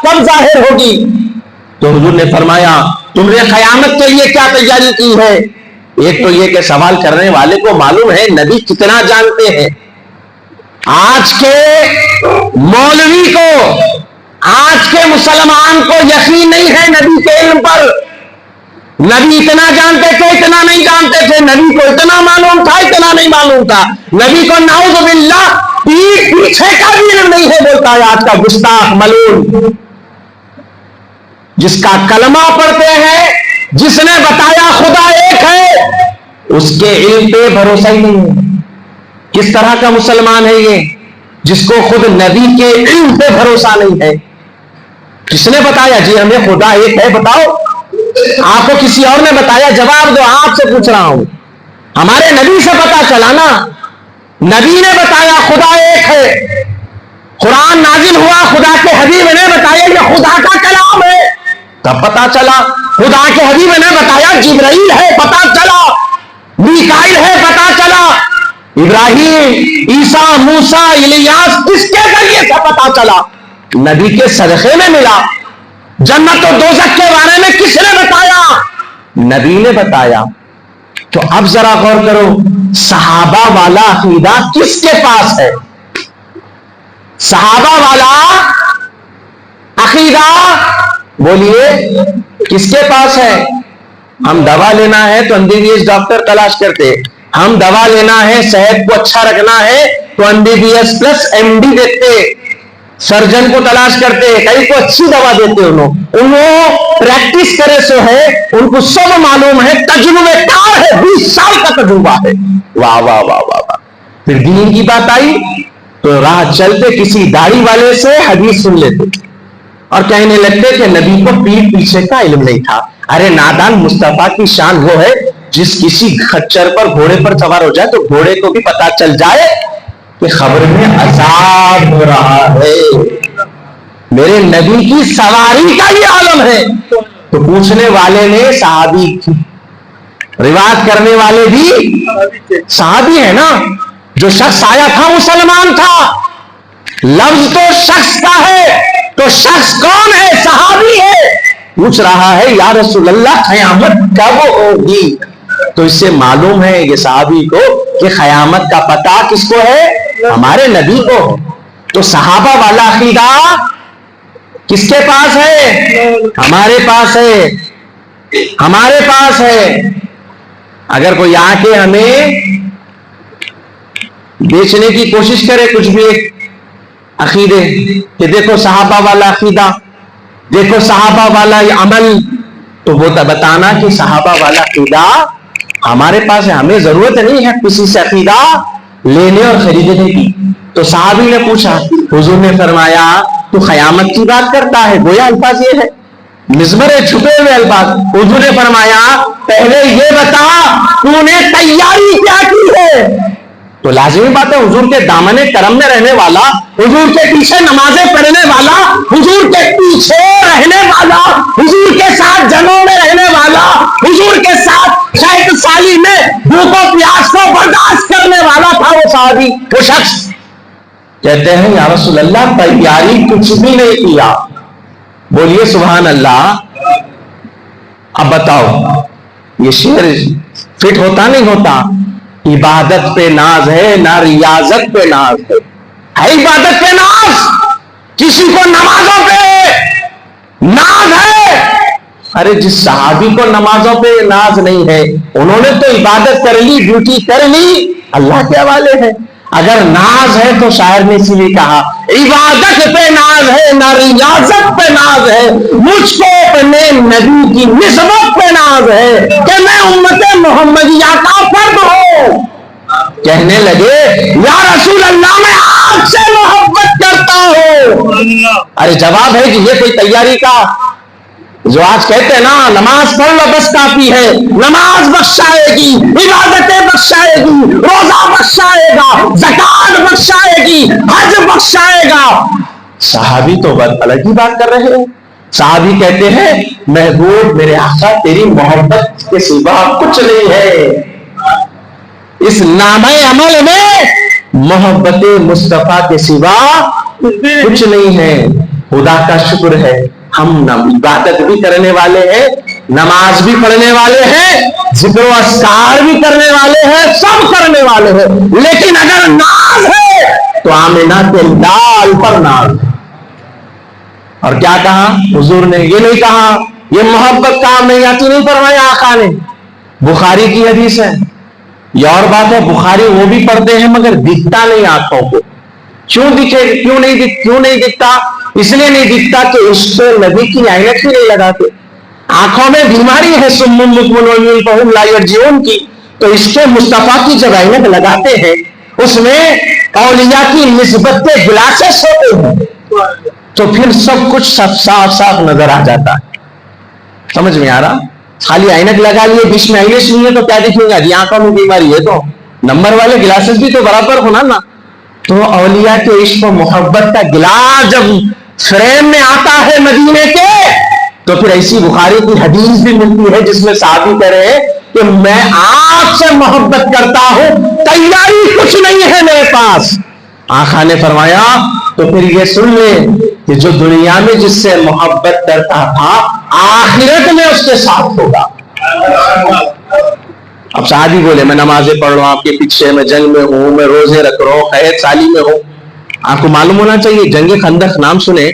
کب ظاہر ہوگی؟ تو حضور نے فرمایا تم نے قیامت کے لیے کیا تیاری کی ہے؟ ایک تو یہ کہ سوال کرنے والے کو معلوم ہے نبی کتنا جانتے ہیں، آج کے مولوی کو، آج کے مسلمان کو یقین نہیں ہے نبی کے علم پر، نبی اتنا جانتے تھے اتنا نہیں جانتے تھے، نبی کو اتنا معلوم تھا اتنا نہیں معلوم تھا، نبی کو نعوذ باللہ پیچھے کا بھی علم نہیں ہے، بولتا ہے آج کا گستاخ ملعون، جس کا کلمہ پڑھتے ہیں، جس نے بتایا خدا ایک ہے، اس کے علم پہ بھروسہ ہی نہیں ہے۔ کس طرح کا مسلمان ہے یہ جس کو خود نبی کے علم پہ بھروسہ نہیں ہے؟ کس نے بتایا؟ جی ہمیں خدا ایک ہے، بتاؤ آپ کو کسی اور نے بتایا؟ جواب دو، آپ سے پوچھ رہا ہوں، ہمارے نبی سے پتا چلا نا، نبی نے بتایا خدا ایک ہے، قرآن نازل ہوا، خدا کے حبیب نے بتایا یہ خدا کا کلام ہے، تب پتا چلا، خدا کے حبیب نے بتایا جبرائیل ہے، پتا چلا، میکائیل ہے، پتا چلا، ابراہیم، عیسیٰ، موسیٰ، الیاس، کس کے ذریعے سے پتا چلا؟ نبی کے صدقے میں ملا۔ جنت و دوزخ کے بارے میں کس نے بتایا؟ نبی نے بتایا۔ تو اب ذرا غور کرو، صحابہ والا عقیدہ کس کے پاس ہے؟ صحابہ والا عقیدہ بولیے کس کے پاس ہے؟ ہم دوا لینا ہے تو MBBS ڈاکٹر تلاش کرتے، ہم دوا لینا ہے صحت کو اچھا رکھنا ہے تو MBBS پلس MD دیتے، سرجن کو تلاش کرتے، کئی کو اچھی دوا دیتے، انہوں پریکٹس کرے سو ہے، ان کو سب معلوم ہے، تجربے کار ہے، 20 سال کا تجربہ ہے۔ واہ واہ واہ واہ واہ۔ پھر دین کی بات آئی تو راہ چلتے کسی داڑھی والے سے حدیث سن لیتے اور کہنے لگتے کہ نبی کو پیٹ پیچھے کا علم نہیں تھا۔ ارے نادان، مصطفیٰ کی شان وہ ہے جس کسی خچر پر گھوڑے پر سوار ہو جائے تو گھوڑے کو بھی پتا چل جائے کہ خبر میں عذاب ہو رہا ہے، میرے نبی کی سواری کا یہ عالم ہے. تو پوچھنے والے نے صحابی کی، روایت کرنے والے بھی صحابی ہے نا. جو شخص آیا تھا مسلمان تھا. لفظ تو شخص کا ہے، تو شخص کون ہے؟ صحابی ہے. پوچھ رہا ہے یا رسول اللہ قیامت کب ہوگی؟ تو اس سے معلوم ہے یہ صحابی کو کہ قیامت کا پتہ کس کو ہے؟ ہمارے نبی کو. تو صحابہ والا عقیدہ کس کے پاس ہے؟ ہمارے پاس ہے. ہمارے پاس ہے. اگر کوئی آ کے ہمیں بیچنے کی کوشش کرے کچھ بھی ایک عقیدے کہ دیکھو صحابہ والا عقیدہ، دیکھو صحابہ والا یہ عمل، تو وہ بتانا کہ صحابہ والا عقیدہ ہمارے پاس ہے، ہمیں ضرورت نہیں ہے کسی سے عقیدہ لینے اور خریدنے کی. تو صحابی نے پوچھا، حضور نے فرمایا تو قیامت کی بات کرتا ہے. گویا الفاظ یہ ہے، مزمر چھپے ہوئے الفاظ. حضور نے فرمایا پہلے یہ بتا تو نے تیاری کیا کی ہے. تو لازمی بات ہے حضور کے دامن کرم میں رہنے والا، حضور کے پیچھے نمازیں پڑھنے والا، حضور کے پیچھے رہنے والا، حضور کے ساتھ جنگوں میں رہنے والا، حضور کے ساتھ 60 سالی میں بھوک و پیاس کو برداشت کرنے والا تھا وہ صحابی، وہ شخص. کہتے ہیں یا رسول اللہ تیاری کچھ بھی نہیں کیا. بولیے سبحان اللہ. اب بتاؤ یہ شعر فٹ ہوتا نہیں ہوتا؟ عبادت پہ ناز ہے نہ ریاضت پہ ناز ہے. عبادت پہ ناز، کسی کو نمازوں پہ ناز ہے. ارے جس صحابی کو نمازوں پہ ناز نہیں ہے انہوں نے تو عبادت کر لی، ڈیوٹی کر لی، اللہ کے حوالے ہے. اگر ناز ہے تو شاعر نے اسی لیے کہا عبادت پہ ناز ہے نہ ریاضت پہ ناز ہے، مجھ کو اپنے نبی کی نسبت پہ ناز ہے کہ میں امت محمدیہ کا فرد ہوں. کہنے لگے یا رسول اللہ میں آپ سے محبت کرتا ہوں. ارے جواب ہے کہ یہ کوئی تیاری کا، جو آج کہتے ہیں نا نماز پڑھ لو بس کافی ہے، نماز بخشائے گی، عبادتیں بخشائے گی، روزہ بخشائے گا، زکات بخشائے گی، حج بخشائے گا. صحابی تو بس الگ ہی بات کر رہے ہیں. صحابی کہتے ہیں محبوب میرے آقا تیری محبت کے سوا کچھ نہیں ہے. اس نامہ عمل میں محبت مصطفیٰ کے سوا کچھ نہیں ہے. خدا کا شکر ہے ہم عبادت بھی کرنے والے ہیں، نماز بھی پڑھنے والے ہیں، ذکر و اذکار بھی کرنے والے ہیں، سب کرنے والے ہیں، لیکن اگر ناز ہے تو آمنہ کے لال پر ناز. اور کیا کہا حضور نے؟ یہ نہیں کہا یہ محبت کام نہیں آتی، نہیں فرمایا آقا نے. بخاری کی حدیث ہے. یہ اور بات ہے بخاری وہ بھی پڑھتے ہیں مگر دکھتا نہیں آنکھوں کو. کیوں نہیں دکھتا؟ اس لیے نہیں دکھتا کہ عشق نبی کی عینت ہی نہیں لگاتے. آنکھوں میں بیماری ہے سم بکم عمی فہم لا یرجعون کی، تو عشق مصطفیٰ کی جب عینت لگاتے ہیں اس میں اولیاء کی نسبت کے گلاسز ہوتے ہیں تو پھر سب کچھ صاف صاف نظر آ جاتا ہے. سمجھ میں آ رہا؟ خالی عینک لگا لیے بیچ میں آئینش نہیں ہے تو کیا دکھے گا؟ جی آنکھوں میں بیماری ہے تو نمبر والے گلاسز بھی تو برابر ہونا نا. تو اولیاء کے عشق و محبت کا گلاس جب فریم میں آتا ہے مدینے کے تو پھر ایسی بخاری کی حدیث بھی ملتی ہے جس میں صحابی کہہ رہے ہیں کہ میں آپ سے محبت کرتا ہوں، تیاری کچھ نہیں ہے میرے پاس. آقا نے فرمایا تو پھر یہ سن لے کہ جو دنیا میں جس سے محبت کرتا تھا آخرت میں اس کے ساتھ ہوگا. اب صحابی بولے میں نمازیں پڑھ رہا ہوں آپ کے پیچھے، میں جنگ میں ہوں، میں روزے رکھ رہا ہوں، قحط سالی میں ہوں. آپ کو معلوم ہونا چاہیے جنگ خندق نام سنے.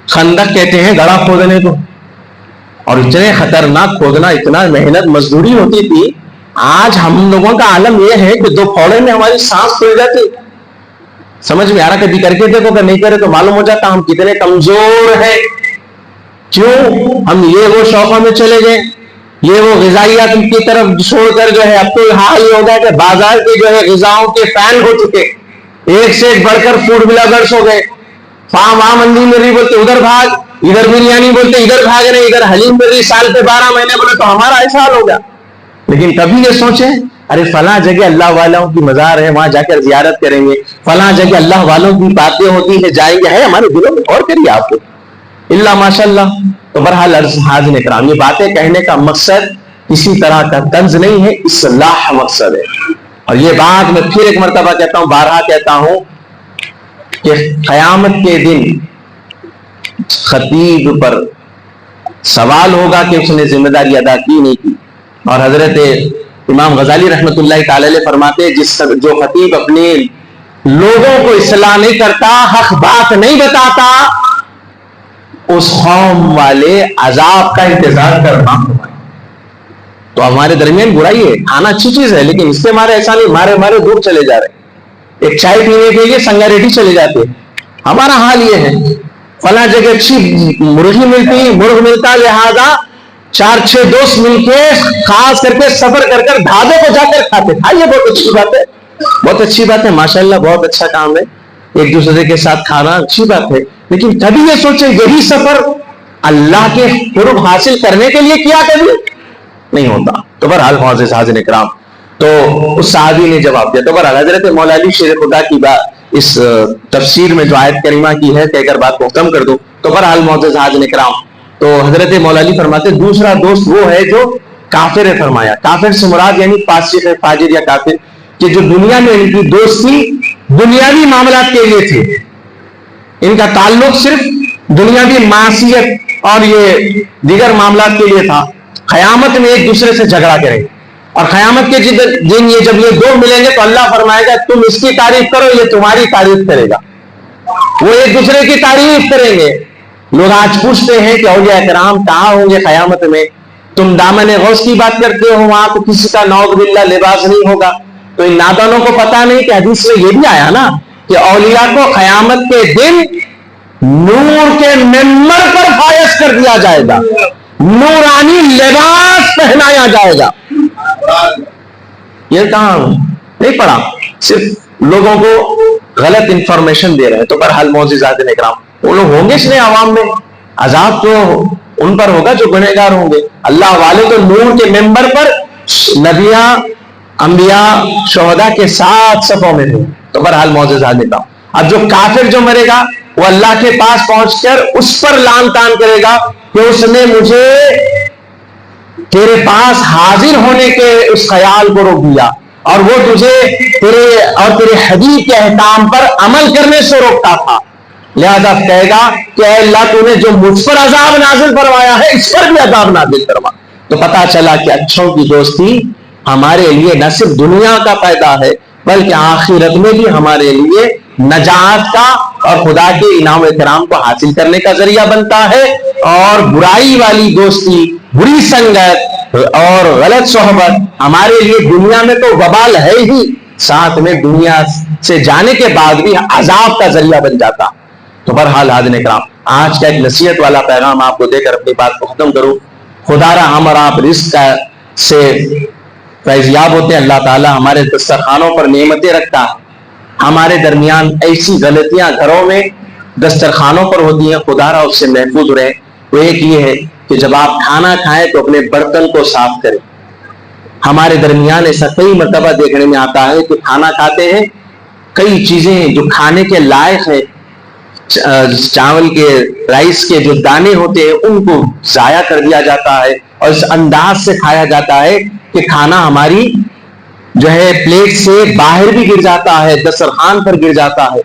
خندق کہتے ہیں گڑھا کھودنے کو، اور اتنے خطرناک کھودنا، اتنا محنت مزدوری ہوتی تھی. آج ہم لوگوں کا عالم یہ ہے کہ 2 پھوڑے میں ہماری سانس کھل جاتی. سمجھ میں آ رہا؟ کبھی کر کے دیکھو، اگر نہیں کرے تو معلوم ہو جاتا ہم کتنے کمزور ہیں. کیوں؟ ہم یہ وہ شوقوں میں چلے گئے، یہ وہ غذائیات کی طرف چھوڑ کر جو ہے اب تو حال یہ ہو گیا کہ بازار کے جو ہے غذاؤں کے فین ہو چکے، ایک سے ایک بڑھ کر فوڈ بلاگرز ہو گئے. وہاں مندی مل رہی بولتے ادھر بھاگ، ادھر بریانی بولتے ادھر بھاگ رہے، ادھر حلیم مل رہی سال پہ 12 مہینے بولے تو ہمارا ایسا حال ہو گیا. لیکن کبھی یہ سوچیں ارے فلاں جگہ اللہ والوں کی مزار ہے وہاں جا کر زیارت کریں گے, فلاں جگہ اللہ والوں کی باتیں ہوتی ہیں جائیں گے, ہے ہمارے دلوں میں, اور کریے آپ کو اللہ ماشاء اللہ. تو بہرحال حاضرین کرام, یہ باتیں کہنے کا مقصد کسی طرح کا طنز نہیں ہے, اصلاح مقصد ہے. اور یہ بات میں پھر ایک مرتبہ کہتا ہوں, بارہا کہتا ہوں کہ قیامت کے دن خطیب پر سوال ہوگا کہ اس نے ذمہ داری ادا کی نہیں کی. اور حضرت امام غزالی رحمۃ اللہ تعالی علیہ فرماتے ہیں جو خطیب اپنے لوگوں کو اصلاح نہیں کرتا, حق بات نہیں بتاتا, اس قوم والے عذاب کا انتظار کرنا. تو ہمارے درمیان برائی ہے, کھانا اچھی چیز ہے, لیکن اس سے ہمارے ایسا نہیں مارے دور چلے جا رہے ہیں. ایک چائے پینے کے لیے سنگاریڈی چلے جاتے ہیں. ہمارا حال یہ ہے, فلاں جگہ اچھی مرغی ملتی, مرغ ملتا, لہذا 4-6 دوست مل کے خاص کر کے سفر کر ڈھابے کو جا کر کھاتے. یہ بہت اچھی بات ہے, بہت اچھی بات ہے, ماشاءاللہ بہت اچھا کام ہے, ایک دوسرے کے ساتھ کھانا اچھی بات ہے. لیکن کبھی یہ سوچیں یہی سفر اللہ کے قرب حاصل کرنے کے لیے کیا کبھی نہیں ہوتا. تو بہرحال معزز حاضرین اکرام, تو اس صحابی نے جواب دیا. تو بہرحال حضرت مولا علی شیر خدا کی بات اس تفسیر میں جو آیت کریمہ کی ہے کہہ کر بات کو ختم کر دوں. تو بہرحال معزز حاضرین اکرام, تو حضرت مولا علی فرماتے دوسرا دوست وہ ہے جو کافر ہے. فرمایا کافر سے مراد یعنی فاسق ہے, فاجر یا کافر, کہ جو دنیا میں ان کی دوستی دنیاوی معاملات کے لیے تھی, ان کا تعلق صرف دنیاوی معصیت اور یہ دیگر معاملات کے لیے تھا. قیامت میں ایک دوسرے سے جھگڑا کریں گے, اور قیامت کے دن یہ جب یہ دو ملیں گے تو اللہ فرمائے گا تم اس کی تعریف کرو, یہ تمہاری تعریف کرے گا. وہ ایک دوسرے کی تعریف کریں گے. لوگ آج پوچھتے ہیں کہ اولیاء کرام کہاں ہوں گے قیامت میں, تم دامن غوث کی بات کرتے ہو, وہاں تو کسی کا نعوذ باللہ لباس نہیں ہوگا. تو ان نادانوں کو پتا نہیں کہ حدیث میں یہ بھی آیا نا کہ اولیاء کو قیامت کے دن نور کے ممبر پر فائز کر دیا جائے گا, نورانی لباس پہنایا جائے گا. یہ کہاں نہیں پڑھا, صرف لوگوں کو غلط انفارمیشن دے رہے ہیں. تو بہرحال معزز حاضرین اکرام, وہ لوگ ہوں گے اس لیے عوام میں, عذاب تو ان پر ہوگا جو گنہگار ہوں گے. اللہ والے تو نور کے ممبر پر نبیاں, انبیاء, شہداء کے ساتھ صفوں میں ہوں. تو بہرحال معزز حاضرین اکرام, اب جو کافر جو مرے گا وہ اللہ کے پاس پہنچ کر اس پر لعن طعن کرے گا کہ اس نے مجھے تیرے پاس حاضر ہونے کے اس خیال کو روک دیا, اور وہ تجھے تیرے حبیب کے احکام پر عمل کرنے سے روکتا تھا. لہذا کہے گا کہ اے اللہ تو نے جو مجھ پر عذاب نازل فرمایا ہے اس پر بھی عذاب نازل فرما. تو پتا چلا کہ اچھوں کی دوستی ہمارے لیے نہ صرف دنیا کا فائدہ ہے بلکہ آخرت میں بھی ہمارے لیے نجات کا اور خدا کے انعام و اکرام کو حاصل کرنے کا ذریعہ بنتا ہے. اور برائی والی دوستی, بری سنگت اور غلط صحبت ہمارے لیے دنیا میں تو وبال ہے ہی, ساتھ میں دنیا سے جانے کے بعد بھی عذاب کا ذریعہ بن جاتا. تو بہرحال حاضرین اکرام, آج کا ایک نصیحت والا پیغام آپ کو دے کر اپنی بات کو ختم کروں. خدا را ہم اور آپ رزق سے فیضیاب ہوتے ہیں. اللہ تعالیٰ ہمارے دسترخوانوں پر نعمتیں رکھتا ہے. ہمارے درمیان ایسی غلطیاں گھروں میں دسترخوانوں پر ہوتی ہیں, خدا را اس سے محفوظ رہے. وہ ایک یہ ہے کہ جب آپ کھانا کھائیں تو اپنے برتن کو صاف کریں. ہمارے درمیان ایسا کئی مرتبہ دیکھنے میں آتا ہے کہ کھانا کھاتے ہیں, کئی چیزیں جو کھانے کے لائق ہیں, چاول کے, رائس کے جو دانے ہوتے ہیں ان کو ضائع کر دیا جاتا ہے, اور اس انداز سے کھایا جاتا ہے کہ کھانا ہماری جو ہے پلیٹ سے باہر بھی گر جاتا ہے, دسترخوان پر گر جاتا ہے.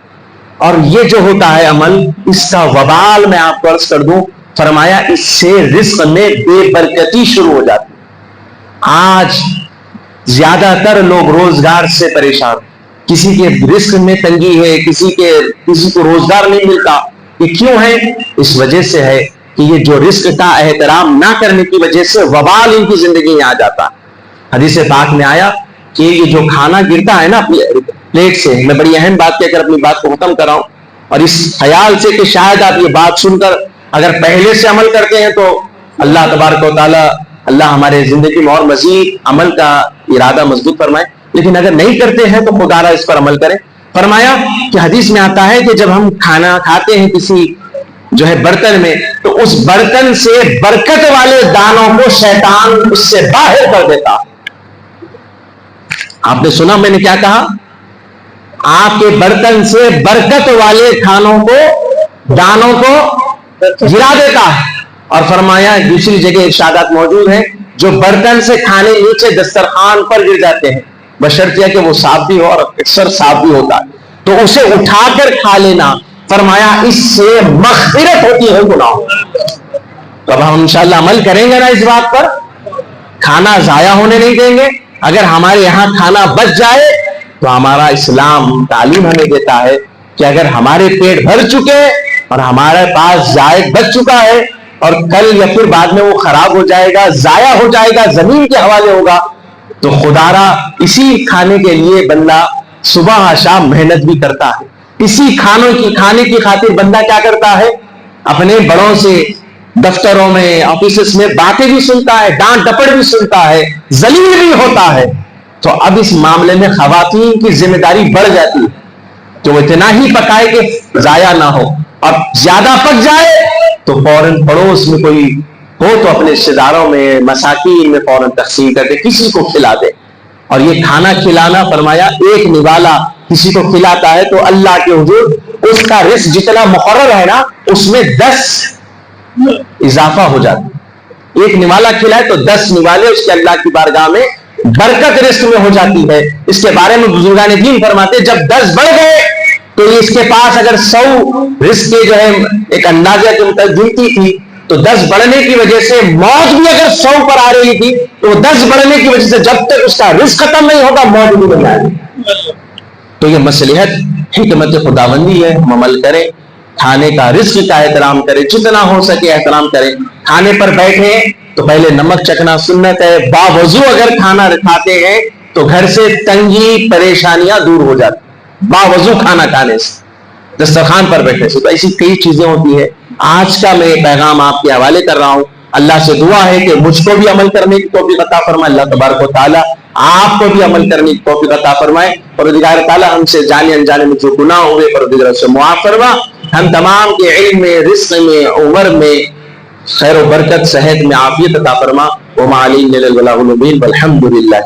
اور یہ جو ہوتا ہے عمل, اس کا وبال میں آپ کو عرض کر دوں, فرمایا اس سے رزق میں بے برکتی شروع ہو جاتی. آج زیادہ تر لوگ روزگار سے پریشان, کسی کے رزق میں تنگی ہے, کسی کو روزگار نہیں ملتا. یہ کیوں ہے؟ اس وجہ سے ہے کہ یہ جو رزق کا احترام نہ کرنے کی وجہ سے وبال ان کی زندگی میں آ جاتا. حدیث پاک میں آیا کہ یہ جو کھانا گرتا ہے نا اپنی پلیٹ سے, میں بڑی اہم بات کہہ کر اپنی بات کو ختم کر رہا ہوں, اور اس خیال سے کہ شاید آپ یہ بات سن کر اگر پہلے سے عمل کرتے ہیں تو اللہ تبارک و تعالی, اللہ ہمارے زندگی میں اور مزید عمل کا ارادہ مضبوط فرمائے. لیکن اگر نہیں کرتے ہیں تو خدا را اس پر عمل کریں. فرمایا کہ حدیث میں آتا ہے کہ جب ہم کھانا کھاتے ہیں کسی جو ہے برتن میں, تو اس برتن سے برکت والے دانوں کو شیطان اس سے باہر کر دیتا. آپ نے سنا میں نے کیا کہا؟ آپ کے برتن سے برکت والے کھانوں کو، دانوں کو گرا دیتا ہے. اور فرمایا دوسری جگہ ارشادات موجود ہیں جو برتن سے کھانے نیچے دسترخوان پر گر جاتے ہیں، بشرطیہ کہ وہ صاف بھی ہو، اور اکثر صاف بھی ہوتا ہے، تو اسے اٹھا کر کھا لینا. فرمایا اس سے مغفرت ہوتی ہے گناہوں. تو اب ہم انشاءاللہ عمل کریں گے نا اس بات پر، کھانا ضائع ہونے نہیں دیں گے. اگر ہمارے یہاں کھانا بچ جائے تو ہمارا اسلام تعلیم ہمیں دیتا ہے کہ اگر ہمارے پیٹ بھر چکے اور ہمارے پاس زائد بچ چکا ہے اور کل یا پھر بعد میں وہ خراب ہو جائے گا، ضائع ہو جائے گا، زمین کے حوالے ہوگا، تو خدا را اسی کھانے کے لیے بندہ صبح شام محنت بھی کرتا ہے. اسی کھانے کی خاطر بندہ کیا کرتا ہے؟ اپنے بڑوں سے دفتروں میں، آفیسز میں باتیں بھی سنتا ہے، ڈانٹ ڈپٹ بھی سنتا ہے، ذلیل بھی ہوتا ہے. تو اب اس معاملے میں خواتین کی ذمہ داری بڑھ جاتی ہے کہ وہ اتنا ہی پکائے کہ ضائع نہ ہو، اور زیادہ پک جائے تو فوراً پڑوس میں کوئی ہو تو اپنے رشتے داروں میں، مساکین میں فوراً تقسیم کر دے، کسی کو کھلا دے. اور یہ کھانا کھلانا فرمایا ایک نوالا کسی کو کھلاتا ہے تو اللہ کے حضور اس کا رزق جتنا مقرر ہے نا اس میں 10 اضافہ ہو جاتا ہے. ایک نوالا کھلائے تو 10 نوالے اس کے اللہ کی بارگاہ میں برکت رزق میں ہو جاتی ہے. اس کے بارے میں بزرگان دین فرماتے جب 10 بڑھ گئے تو اس کے پاس اگر 100 رزق کے جو ہے ایک اندازہ کے مطابق گنتی تھی تو 10 بڑھنے کی وجہ سے موت بھی اگر 100 پر آ رہی تھی تو 10 بڑھنے کی وجہ سے جب تک اس کا رزق ختم نہیں ہوگا موت بھی نہیں آئے گی. تو یہ مصلحت حکمت خداوندی ہے، ہم عمل کریں، کھانے کا رزق کا احترام کریں، جتنا ہو سکے احترام کریں. کھانے پر بیٹھے تو پہلے نمک چکھنا سنت ہے. باوضو اگر کھانا کھاتے ہیں تو گھر سے تنگی پریشانیاں دور ہو جاتی، باوضو کھانا کھانے سے، دسترخوان پر بیٹھے سے. تو ایسی کئی چیزیں ہوتی ہیں. آج کا میں پیغام آپ کے حوالے کر رہا ہوں. اللہ سے دعا ہے کہ مجھ کو بھی عمل کرنے کی توفیق عطا فرمائے، اللہ تبارک و تعالی آپ کو بھی عمل کرنے کی توفیق عطا فرمائے. پروردگار تعالی ہم سے جانے انجانے میں جو گناہ ہوئے پروردگار سے معاف فرما. ہم تمام کے علم میں، رزق میں، عمر میں خیر و برکت، صحت میں عافیت عطا فرما. وما علینا الا البلاغ المبین والحمد للہ.